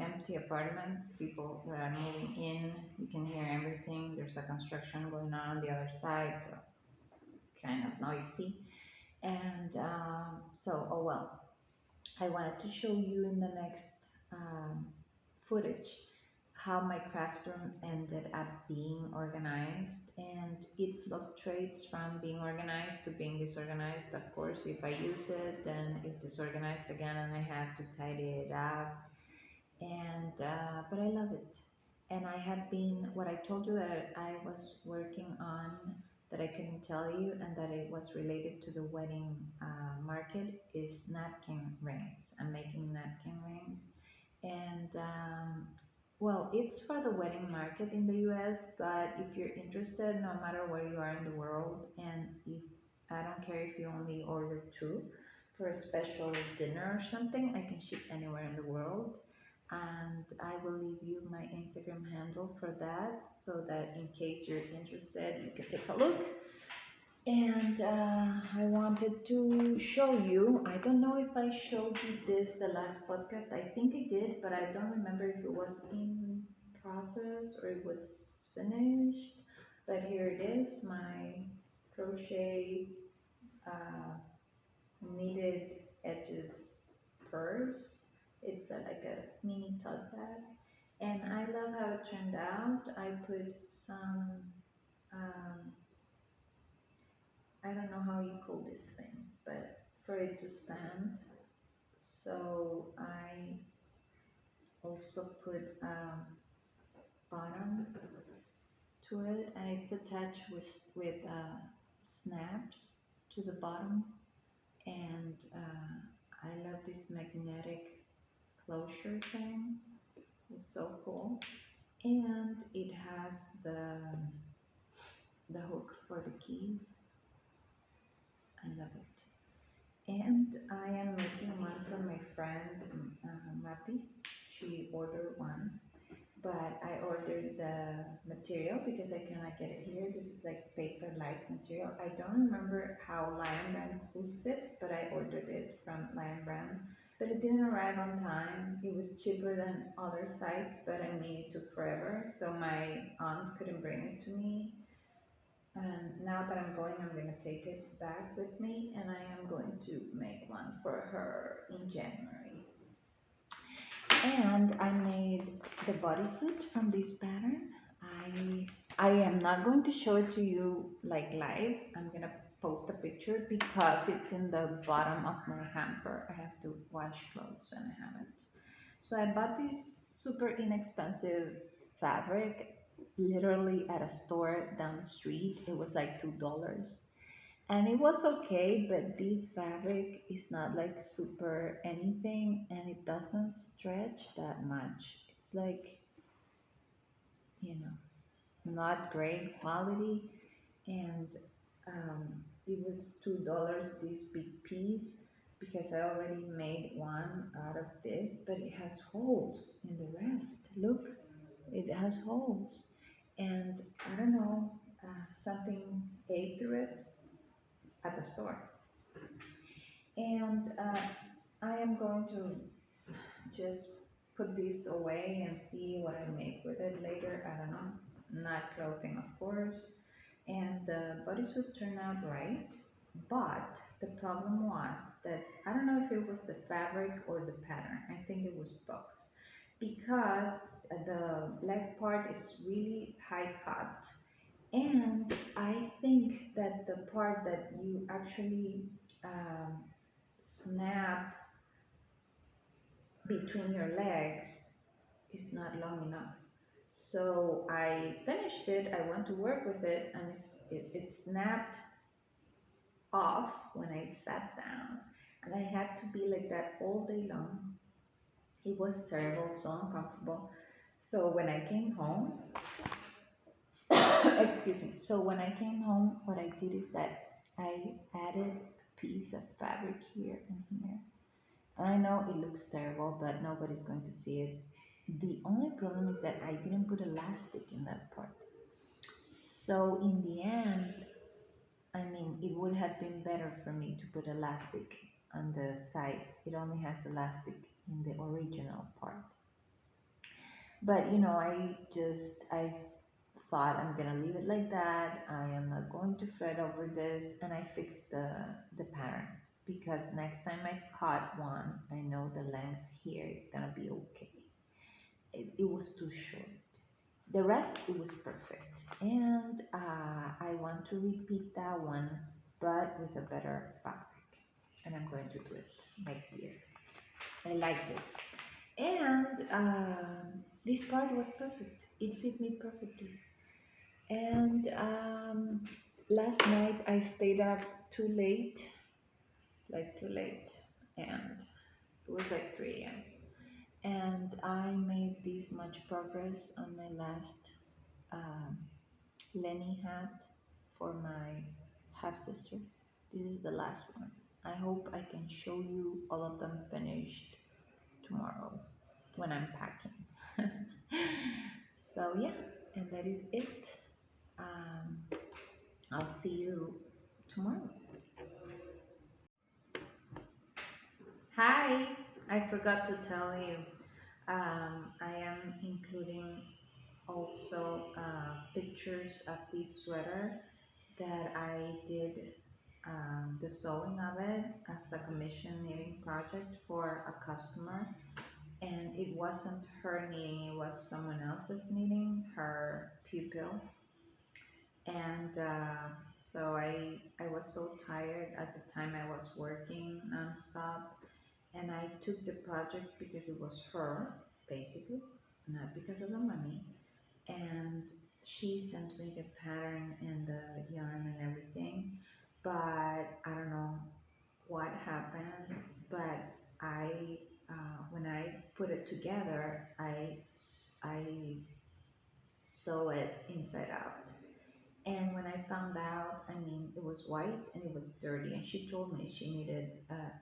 empty apartments, people that are moving in. You can hear everything. There's a construction going on the other side, so kind of noisy. And oh well. I wanted to show you in the next um, footage how my craft room ended up being organized, and it fluctuates from being organized to being disorganized. Of course, if I use it, then it's disorganized again and I have to tidy it up. And but I love it. And I have been, what I told you that I was working on that I couldn't tell you, and that it was related to the wedding market, is napkin rings. I'm making napkin rings. And well, it's for the wedding market in the US, but if you're interested, no matter where you are in the world, and if I don't care if you only order two for a special dinner or something, I can ship anywhere in the world. And I will leave you my Instagram handle for that, so that in case you're interested, you can take a look. And I wanted to show you, I don't know if I showed you this the last podcast. I think I did, but I don't remember if it was in process or it was finished. But here it is, my crochet uh, knitted edges purse. It's like a mini tote bag. And I love how it turned out. I put some um, I don't know how you call these things, but for it to stand. So I also put bottom to it, and it's attached with snaps to the bottom. And I love this magnetic closure thing. It's so cool, and it has the hook for the keys. I love it. And I am making one for my friend Mati. She ordered one, but I ordered the material because I cannot get it here. This is like paper light material. I don't remember how Lion Brand puts it, but I ordered it from Lion Brand. But it didn't arrive on time. It was cheaper than other sites, but I mean it took forever. So my aunt couldn't bring it to me, and now that I'm going, I'm going to take it back with me, and I am going to make one for her in January. And I made the bodysuit from this pattern. I am not going to show it to you like live. I'm going to post a picture because it's in the bottom of my hamper. I have to wash clothes and I haven't. So I bought this super inexpensive fabric literally at a store down the street. It was like $2. And it was okay, but this fabric is not like super anything, and it doesn't stretch that much. It's like, you know, not great quality. And it was $2 this big piece, because I already made one out of this, but it has holes in the rest. Look, it has holes. And I don't know, something ate through it at the store. And I am going to just put this away and see what I make with it later. I don't know. Not clothing, of course. And the bodysuit turned out right, but the problem was that I don't know if it was the fabric or the pattern. I think it was both, because the leg part is really high cut, and I think that the part that you actually um, snap between your legs is not long enough. So I finished it, I went to work with it, and it snapped off when I sat down. And I had to be like that all day long. It was terrible, so uncomfortable. So when I came home, excuse me. So when I came home, what I did is that I added a piece of fabric here and here. And I know it looks terrible, but nobody's going to see it. The only problem is that I didn't put elastic in that part. So in the end, I mean, it would have been better for me to put elastic on the sides. It only has elastic in the original part. But I thought I'm gonna leave it like that. I am not going to fret over this, and I fixed the pattern because next time I cut one, I know the length here is gonna be okay. It was too short. The rest it was perfect, and I want to repeat that one, but with a better fabric, and I'm going to do it next year. I liked it. And this part was perfect. It fit me perfectly. And last night I stayed up too late, like too late, and it was like 3 a.m. And I made this much progress on my last um, Lenny hat for my half sister. This is the last one. I hope I can show you all of them finished tomorrow when I'm packing. So yeah, and that is it. Um, I'll see you tomorrow. Hi, I forgot to tell you. I am including also pictures of this sweater that I did the sewing of it as a commission knitting project for a customer. And it wasn't her knitting, it was someone else's knitting, her pupil. And so I was so tired at the time. I was working nonstop, and I took the project because it was her, basically, not because of the money. And she sent me the pattern and the yarn and everything, but I don't know what happened. But I, when I put it together, I sew it inside out. And when I found out, I mean, it was white and it was dirty, and she told me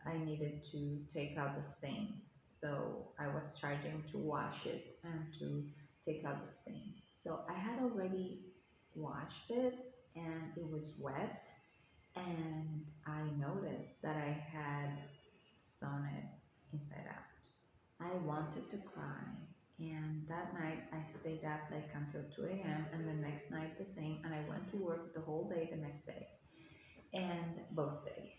I needed to take out the stains. So I was charging to wash it and to take out the stains. So I had already washed it, and it was wet, and I noticed that I had sewn it inside out. I wanted to cry. And that night I stayed up like until 2 a.m. and the next night the same. And I went to work the whole day the next day. And both days.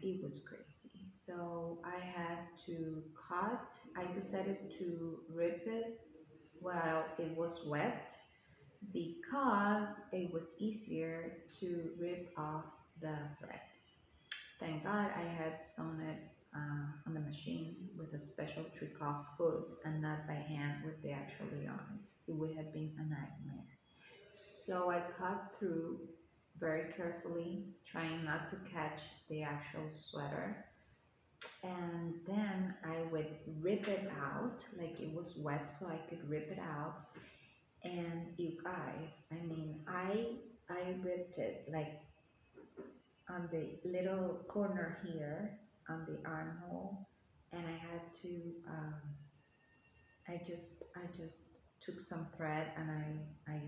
It was crazy. So I had to cut. I decided to rip it while it was wet because it was easier to rip off the thread. Thank God I had sewn it on the machine with a special trick off foot and not by hand with the actual yarn. It would have been a nightmare. So I cut through very carefully, trying not to catch the actual sweater. And then I would rip it out, like it was wet, so I could rip it out. And you guys, I mean, I ripped it like on the little corner here on the armhole, and I had to I just took some thread and I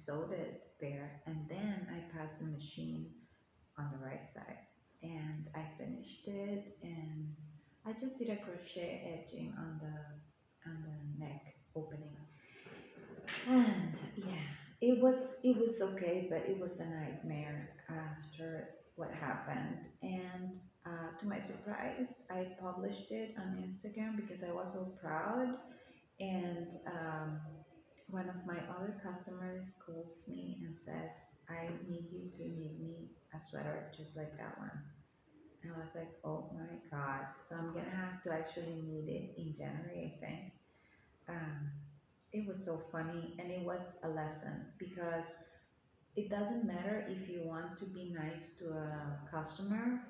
sewed it there, and then I passed the machine on the right side, and I finished it, and I just did a crochet edging on the neck opening. And yeah, it was okay, but it was a nightmare after what happened. And to my surprise, I published it on Instagram because I was so proud. And one of my other customers calls me and says, "I need you to knit me a sweater just like that one." And I was like, "Oh my God!" So I'm gonna have to actually knit it in January, I think. um, it was so funny, and it was a lesson because it doesn't matter if you want to be nice to a customer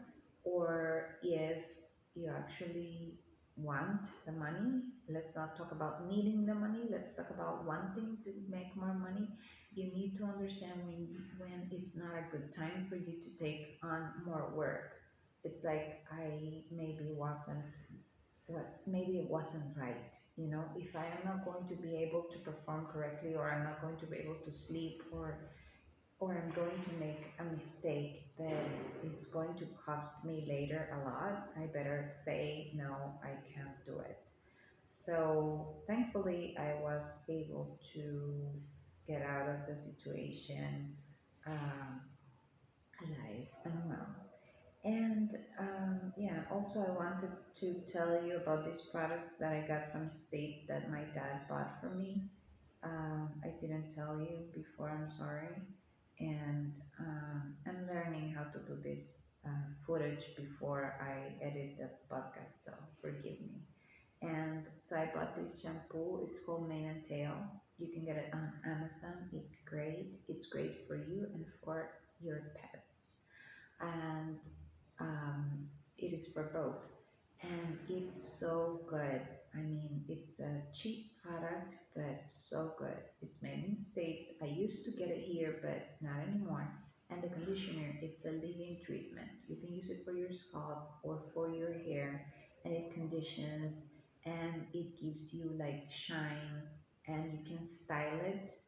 or if you actually want the money. Let's not talk about needing the money. Let's talk about wanting to make more money. You need to understand when it's not a good time for you to take on more work. It's like I maybe wasn't what maybe it wasn't right. If I am not going to be able to perform correctly, or I'm not going to be able to sleep, or I'm going to make a mistake that it's going to cost me later a lot, I better say, no, I can't do it. So thankfully, I was able to get out of the situation um, alive and well. And yeah, also I wanted to tell you about these products that I got from the States that my dad bought for me. I didn't tell you before, I'm sorry. And I'm learning how to do this footage before I edit the podcast, so forgive me. And so I bought this shampoo. It's called Mane and Tail. You can get it on Amazon. It's great. It's great for you and for your pets. And it is for both. And it's so good. I mean, it's a cheap product, but so good. It's made in the States. I used to get it here, but not anymore. And the conditioner, it's a leave-in treatment. You can use it for your scalp or for your hair, and it conditions and it gives you like shine, and you can style it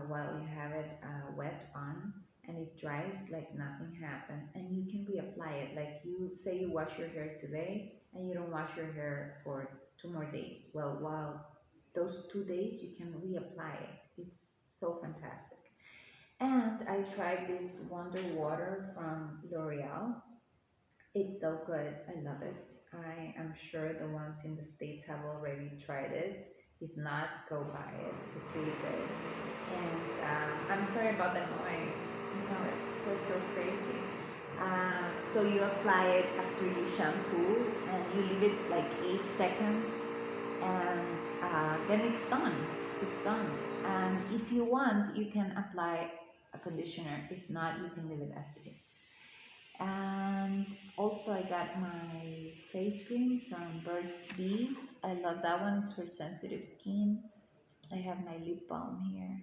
while you have it wet on, and it dries like nothing happened, and you can reapply it. Like you say you wash your hair today and you don't wash your hair for 2 more days. Well, while those 2 days you can reapply it. It's so fantastic. And I tried this Wonder Water from L'Oreal. It's so good. I love it. I am sure the ones in the States have already tried it. If not, go buy it. It's really good. And I'm sorry about the noise. It's just so crazy. So you apply it after you shampoo and you leave it like 8 seconds, and then it's done. It's done. And if you want, you can apply a conditioner. If not, you can leave it as it is. And also I got my face cream from Burt's Bees. I love that one. It's for sensitive skin. I have my lip balm here.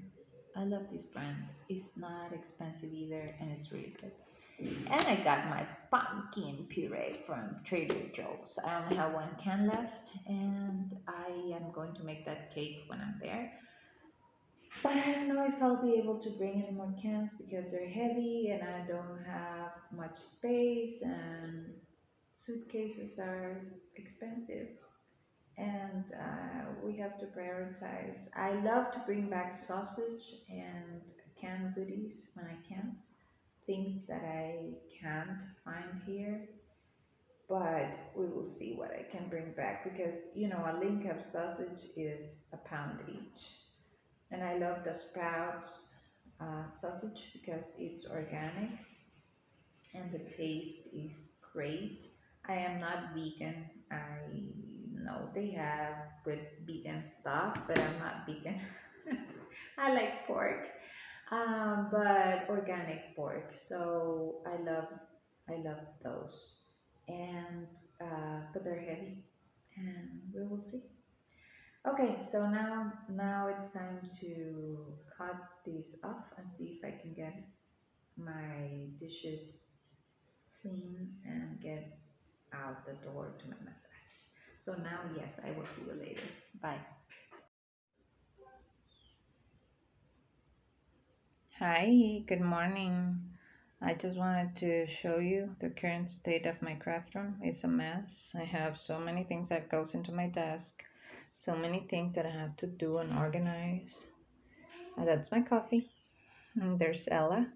I love this brand. It's not expensive either, and it's really good. And I got my pumpkin puree from Trader Joe's. I only have 1 can left, and I am going to make that cake when I'm there. But I don't know if I'll be able to bring any more cans because they're heavy and I don't have much space, and suitcases are expensive, and we have to prioritize. I love to bring back sausage and canned goodies when I can, things that I can't find here, but we will see what I can bring back because a link of sausage is a pound each. And I love the Sprouts sausage because it's organic and the taste is great. I am not vegan. I know they have good vegan stuff, but I'm not vegan. I like pork, but organic pork. So I love those, and but they're heavy, and we will see. Okay, so now it's time to cut this off and see if I can get my dishes clean and get out the door to my massage. So now, yes, I will see you later. Bye. Hi, good morning. I just wanted to show you the current state of my craft room. It's a mess. I have so many things that goes into my desk, so many things that I have to do and organize. That's my coffee. And there's Ella,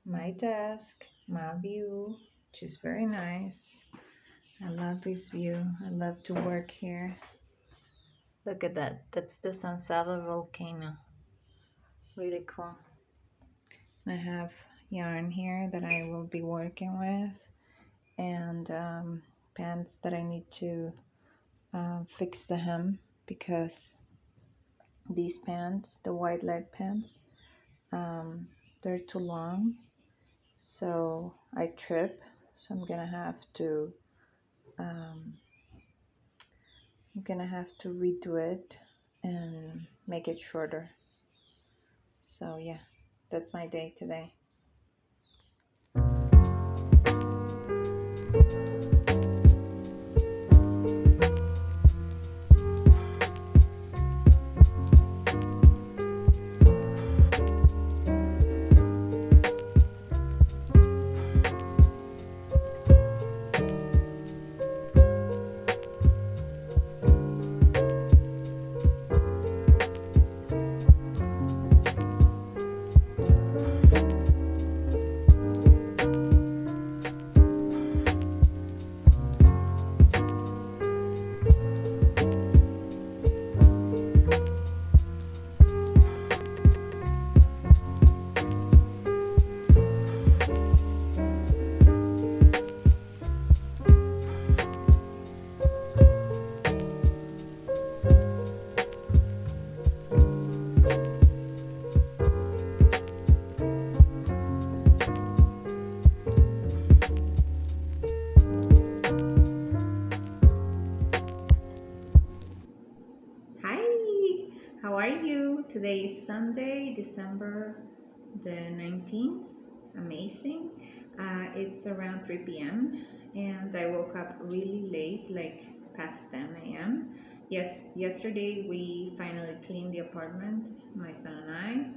my desk, my view, which is very nice. I love this view. I love to work here. Look at that. That's the San Salvador volcano. Really cool. I have yarn here that I will be working with, and pants that I need to fix the hem because these pants, the wide leg pants, they're too long, so I trip. So um, I'm gonna have to redo it and make it shorter. So yeah, that's my day today. December the 19th. Amazing. It's around 3 p.m. and I woke up really late, like past 10 a.m. Yesterday we finally cleaned the apartment, my son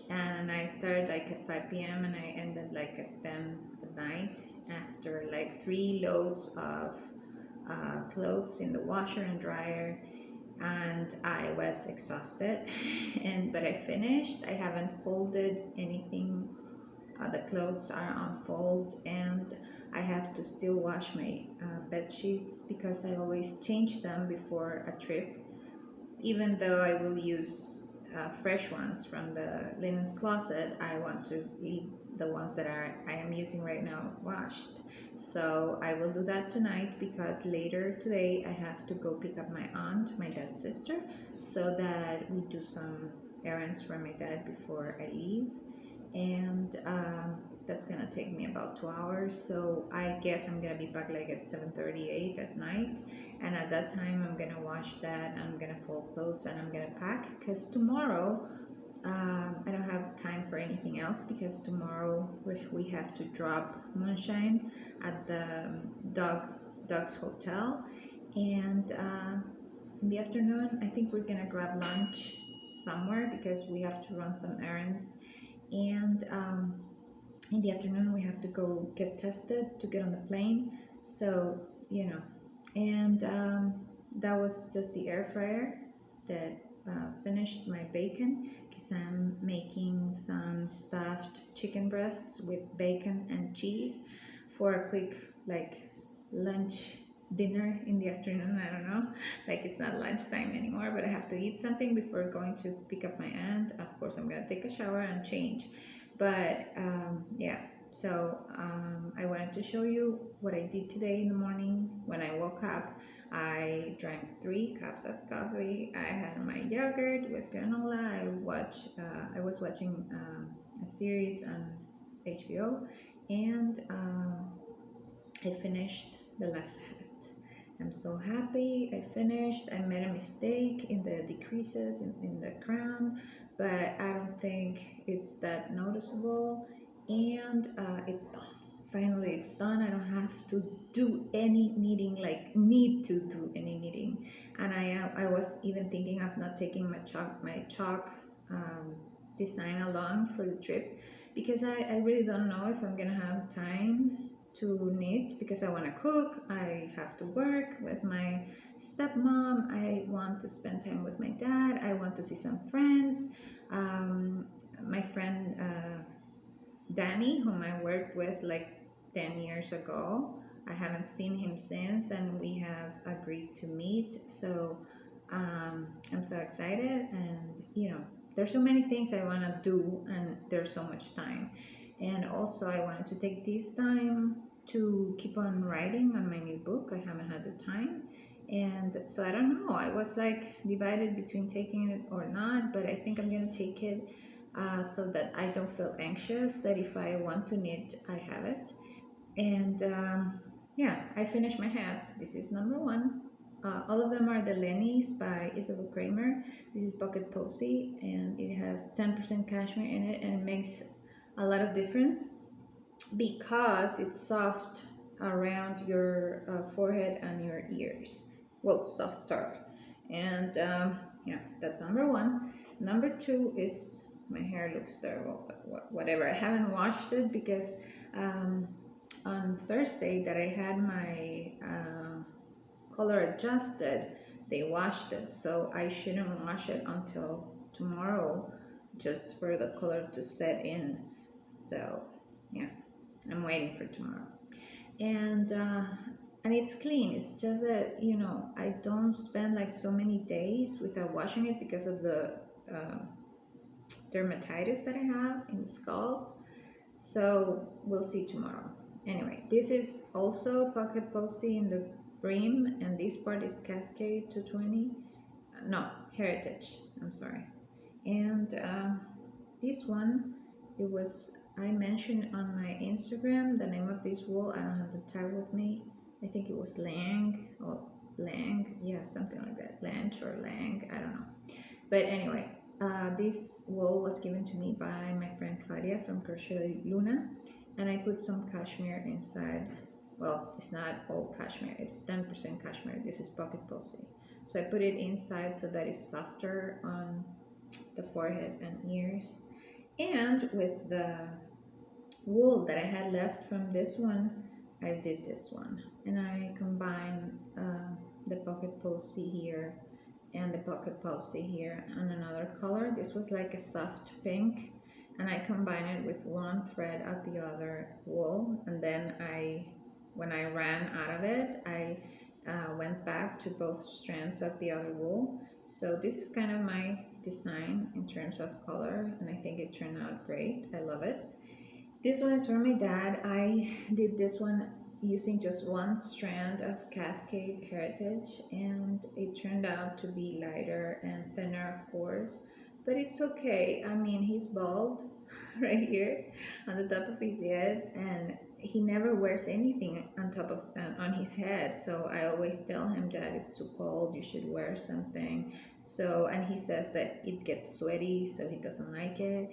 and I started like at 5 p.m. and I ended like at 10 at night after like 3 loads of clothes in the washer and dryer, and I was exhausted but I finished. I haven't folded anything. The clothes are on fold, and I have to still wash my bed sheets because I always change them before a trip, even though I will use fresh ones from the linens closet. I want to leave the ones that I am using right now washed. So I will do that tonight because later today I have to go pick up my aunt, my dad's sister, so that we do some errands for my dad before I leave. And that's gonna take me about 2 hours, so I guess I'm gonna be back like at 7:38 at night, and at that time I'm gonna wash that, I'm gonna fold clothes, and I'm gonna pack because tomorrow I don't have time for anything else because tomorrow we have to drop Moonshine at the dog's hotel, and in the afternoon I think we're gonna grab lunch somewhere because we have to run some errands, and in the afternoon we have to go get tested to get on the plane. So and that was just the air fryer that finished my bacon because I'm making some stuffed chicken breasts with bacon and cheese for a quick like lunch dinner in the afternoon. I don't know, like it's not lunchtime anymore, but I have to eat something before going to pick up my aunt. Of course I'm gonna take a shower and change, but yeah, so I wanted to show you what I did today in the morning. When I woke up, I drank 3 cups of coffee. I had my yogurt with granola. I was watching a series on HBO, and I finished the last hat. I'm so happy I finished. I made a mistake in the decreases in the crown, but I don't think it's that noticeable, and it's done. Finally it's done. I don't have to do any knitting, like need to do any knitting. And I was even thinking of not taking my chalk design along for the trip because I really don't know if I'm gonna have time to knit because I want to cook, I have to work with my stepmom, I want to spend time with my dad, I want to see some friends. My friend Danny, whom I worked with like 10 years ago, I haven't seen him since, and we have agreed to meet. So I'm so excited, and there's so many things I want to do, and there's so much time. And also I wanted to take this time to keep on writing on my new book. I haven't had the time, and so I don't know, I was like divided between taking it or not, but I think I'm gonna take it so that I don't feel anxious, that if I want to knit I have it. And yeah, I finished my hats. This is number 1. All of them are the Lenny's by Isabel Kramer. This is Pocket Posy, and it has 10% cashmere in it, and it makes a lot of difference because it's soft around your forehead and your ears. Well, soft dark. And yeah, that's number 1. Number 2 is, my hair looks terrible, but whatever. I haven't washed it because on Thursday that I had my color adjusted, they washed it, so I shouldn't wash it until tomorrow just for the color to set in. So yeah, I'm waiting for tomorrow. And it's clean. It's just that I don't spend like so many days without washing it because of the dermatitis that I have in the scalp. So we'll see tomorrow. Anyway, this is also Pocket Posy in the brim, and this part is Cascade 220. No, Heritage. I'm sorry. And this one, I mentioned on my Instagram the name of this wool. I don't have the tag with me. I think it was Lang or Lang, yeah, something like that. Lange or Lang, I don't know. But anyway, This wool was given to me by my friend Claudia from Crochet Luna, and I put some cashmere inside. Well, it's not all cashmere, it's 10% cashmere. This is pocket pussy. So I put it inside so that it's softer on the forehead and ears. And with the wool that I had left from this one, I did this one. And I combined the pocket pussy here and the pocket pussy here on another color. This was like a soft pink, and I combined it with one thread of the other wool, and then when I ran out of it, I went back to both strands of the other wool. So this is kind of my design in terms of color, and I think it turned out great. I love it. This one is from my dad. I did this one using just one strand of Cascade Heritage, and it turned out to be lighter and thinner, of course, but it's okay. I mean, he's bald right here on the top of his head, and he never wears anything on top of on his head. So I always tell him, Dad, it's too cold, you should wear something. So, and he says that it gets sweaty, so he doesn't like it.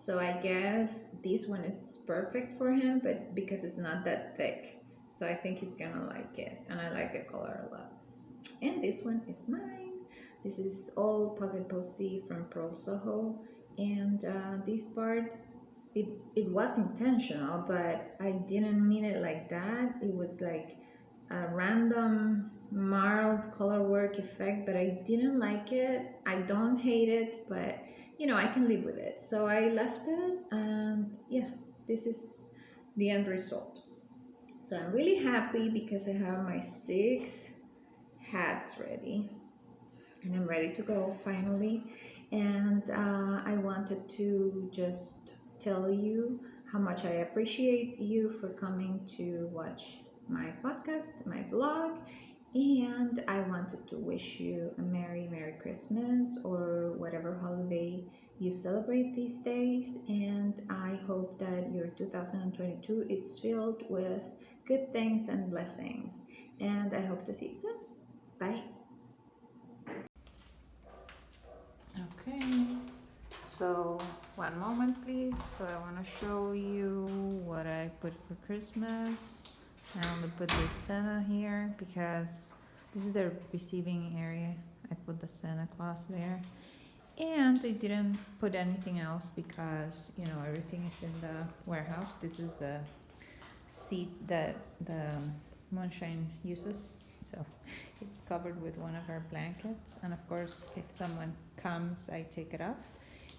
So I guess this one is perfect for him, but because it's not that thick. So I think he's gonna like it, and I like the color a lot. And this one is mine. This is all pocket pussy from Pearl Soho, and this part, it was intentional, but I didn't mean it like that. It was like a random mild color work effect, but I didn't like it. I don't hate it, but I can live with it. So I left it, and yeah, this is the end result. So I'm really happy because I have my 6 hats ready, and I'm ready to go finally. And I wanted to just tell you how much I appreciate you for coming to watch my podcast, my blog, and I wanted to wish you a Merry Christmas or whatever holiday you celebrate these days. And I hope that your 2022 is filled with good things and blessings. And I hope to see you soon. Bye. Okay, so one moment please. So I want to show you what I put for Christmas. Now I'm gonna put the Santa here because this is the receiving area. I put the Santa Claus there, and I didn't put anything else because everything is in the warehouse. This is the seat that the Moonshine uses, so it's covered with one of our blankets. And of course, if someone comes, I take it off.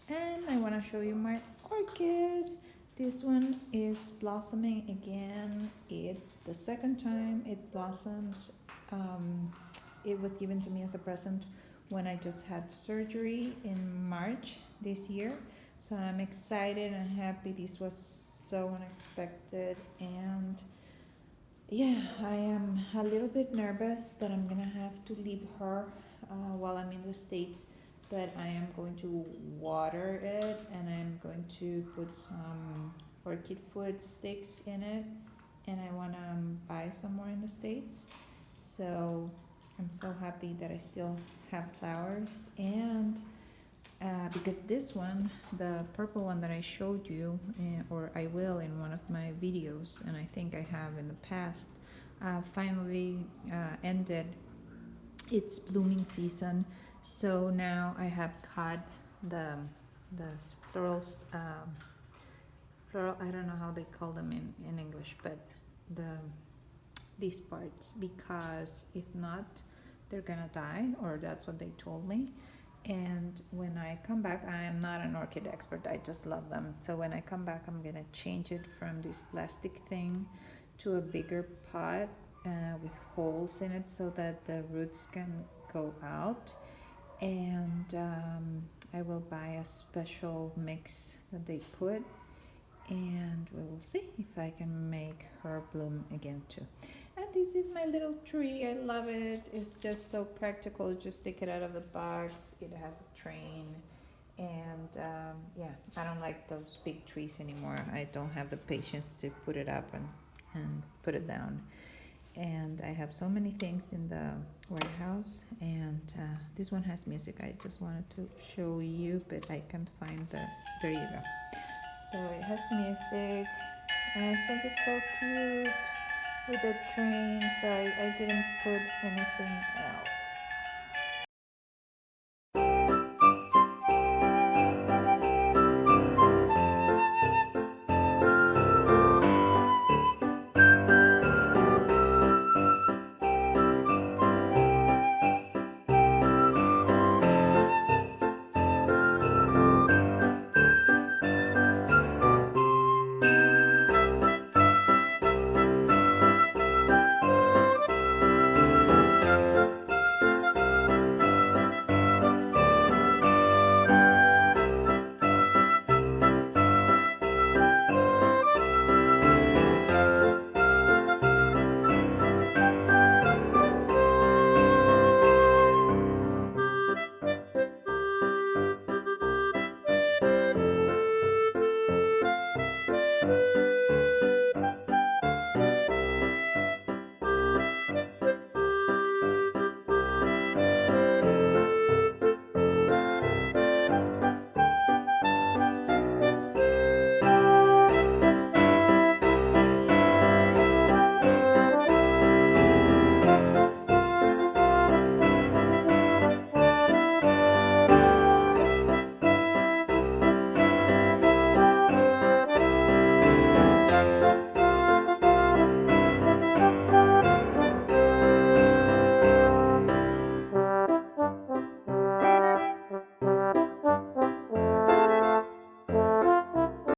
And I want to show you my orchid. This one is blossoming again. It's the second time it blossoms. It was given to me as a present when I just had surgery in March this year. So I'm excited and happy. This was so unexpected, and yeah, I am a little bit nervous that I'm gonna have to leave her while I'm in the States, but I am going to water it, and I'm going to put some orchid food sticks in it, and I want to buy some more in the States. So I'm so happy that I still have flowers. And because this one, the purple one that I showed you, or I will in one of my videos, and I think I have in the past, finally ended its blooming season. So now I have cut the florals, floral, I don't know how they call them in English, but these parts, because if not, they're gonna die, or that's what they told me. And when I come back, I am not an orchid expert, I just love them. So when I come back, I'm gonna change it from this plastic thing to a bigger pot with holes in it so that the roots can go out. And I will buy a special mix that they put, and we will see if I can make her bloom again too. And this is my little tree. I love it. It's just so practical. Just take it out of the box. It has a train. And yeah, I don't like those big trees anymore. I don't have the patience to put it up and put it down. and I have so many things in the warehouse, and this one has music. I just wanted to show you, but I can't find the, there you go. So it has music, and I think it's so cute with the train, so I didn't put anything else.